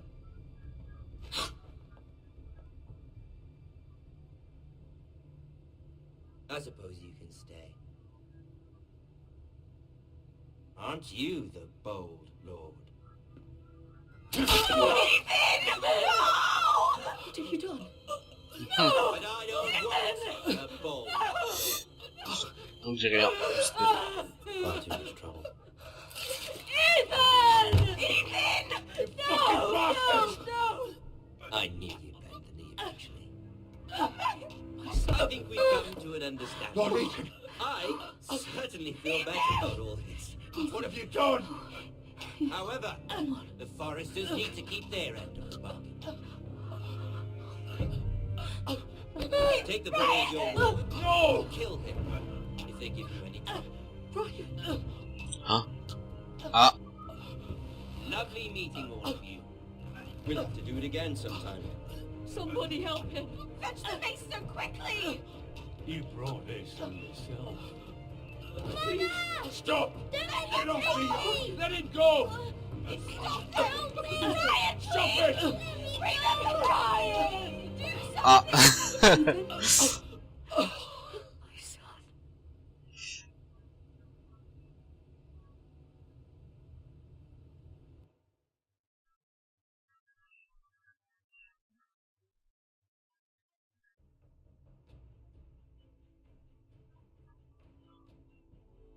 I suppose you can stay. Aren't you the bold lord? Ethan! No! What have you done? No! But I don't want a bold. On dit rien. Far too much trouble. Ethan! Ethan! No! No! No! I knew you'd bend the knee eventually. I think we've come to an understanding. Lord Ethan! I certainly feel better about all this. What have you done? However, the foresters need to keep their end of the bargain. Take the boy as your ward. No! Kill him if they give you any trouble. Huh? Ah. Lovely meeting all of you. We'll have to do it again sometime. Somebody help him! Fetch the mace so quickly! You brought this on yourself. Please! Stop! Get off me! Let it go! Stop! Help me! Ryan, Stop it! Bring them to Ryan! Do something! Ah.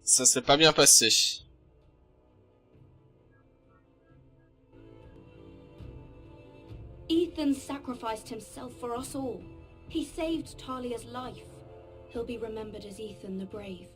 Ça s'est pas bien passé. Ethan sacrificed himself for us all. He saved Talia's life. He'll be remembered as Ethan the Brave.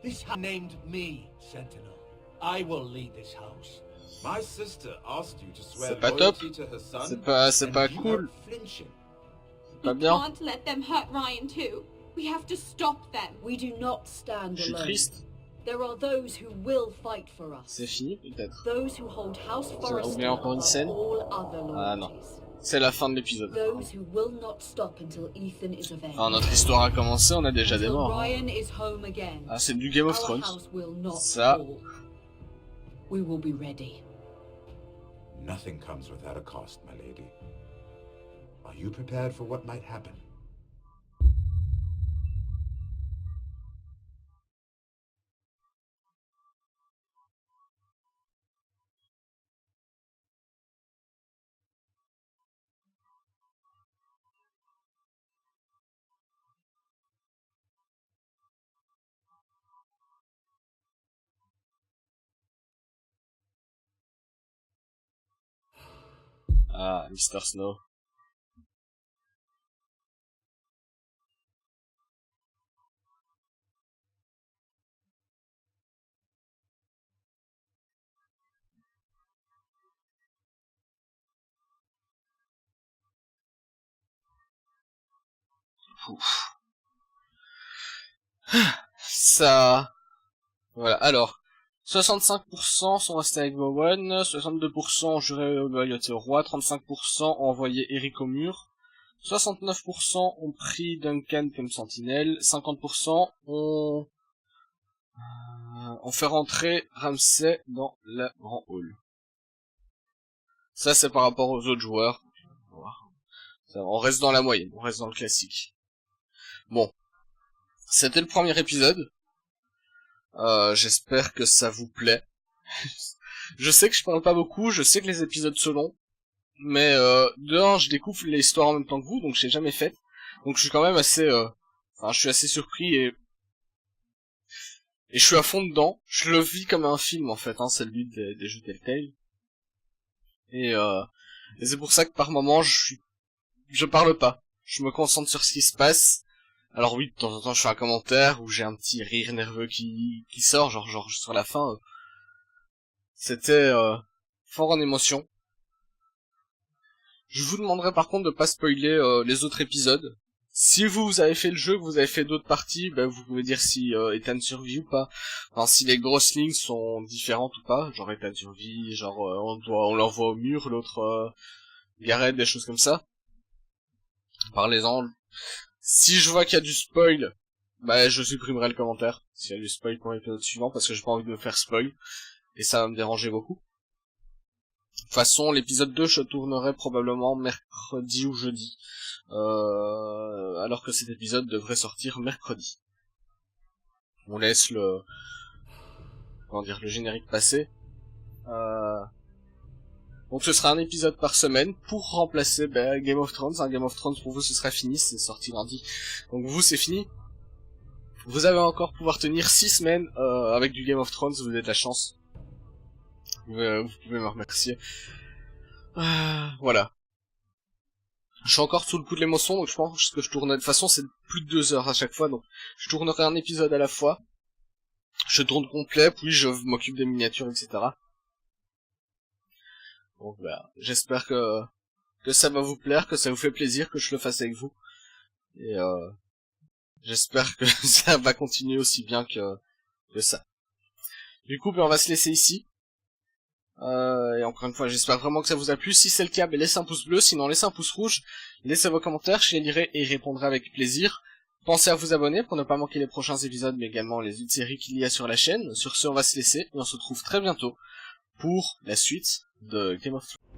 This named me, Sentinel. I will lead this house. My sister asked you to swear C'est pas top. loyalty to her son. C'est pas cool. C'est pas bien. We can't let them hurt Ryan too. We have to stop them. We do not stand Je suis alone. triste. There are those who will fight for us. C'est fini peut-être. Those who hold House On Forest met encore une scène. all other Ah non. loyalties. C'est la fin de l'épisode. Those who will not stop until Ethan is avenged. Enfin, notre histoire a commencé, on a déjà des Until morts. Ryan is home again. Ah, c'est du Game of Our Thrones. house will not Ça. fall. We will be ready. Nothing comes without a cost, my lady. Are you prepared for what might happen? Ah, Mr. Snow. Ouf. Ça... Voilà, alors... 65% sont restés avec Bowen, 62% ont juré loyauté au roi, 35% ont envoyé Eric au mur, 69% ont pris Duncan comme sentinelle, 50% ont fait rentrer Ramsay dans le grand hall. Ça c'est par rapport aux autres joueurs. On reste dans la moyenne, on reste dans le classique. Bon, c'était le premier épisode. J'espère que ça vous plaît. Je sais que je parle pas beaucoup, je sais que les épisodes sont longs, mais de un, je découvre l'histoire en même temps que vous, donc je l'ai jamais faite. Donc je suis quand même assez, je suis assez surpris et je suis à fond dedans. Je le vis comme un film en fait, hein, c'est le but des jeux Telltale. Et c'est pour ça que par moment je parle pas, je me concentre sur ce qui se passe. Alors oui, de temps en temps, je fais un commentaire où j'ai un petit rire nerveux qui sort, genre sur la fin. C'était fort en émotion. Je vous demanderai par contre de pas spoiler les autres épisodes, Si vous avez fait le jeu, que vous avez fait d'autres parties, ben vous pouvez dire si Ethan survit ou pas. Enfin, si les grosses lignes sont différentes ou pas. Genre Ethan survit, genre on l'envoie au mur, l'autre Gareth, des choses comme ça. Parlez-en. Si je vois qu'il y a du spoil, bah je supprimerai le commentaire. S'il y a du spoil pour l'épisode suivant, parce que j'ai pas envie de me faire spoil. Et ça va me déranger beaucoup. De toute façon, l'épisode 2, je tournerai probablement mercredi ou jeudi. Alors que cet épisode devrait sortir mercredi. On laisse le... comment dire, le générique passer. Donc ce sera un épisode par semaine pour remplacer Game of Thrones. Un Game of Thrones pour vous ce sera fini, c'est sorti lundi. Donc vous c'est fini. Vous allez encore pouvoir tenir 6 semaines avec du Game of Thrones, vous avez de la chance. Vous pouvez me remercier. Voilà. Je suis encore sous le coup de l'émotion, donc je pense que je tournerai... De toute façon, c'est plus de 2 heures à chaque fois, donc je tournerai un épisode à la fois. Je tourne complet, puis je m'occupe des miniatures, etc. Donc bah, j'espère que ça va vous plaire, que ça vous fait plaisir, que je le fasse avec vous. Et j'espère que ça va continuer aussi bien que ça. Du coup, on va se laisser ici. Et encore une fois, j'espère vraiment que ça vous a plu. Si c'est le cas, laissez un pouce bleu, sinon laissez un pouce rouge. Laissez vos commentaires, je les lirai et y répondrai avec plaisir. Pensez à vous abonner pour ne pas manquer les prochains épisodes, mais également les autres séries qu'il y a sur la chaîne. Sur ce, on va se laisser, et on se retrouve très bientôt pour la suite de Game of Thrones.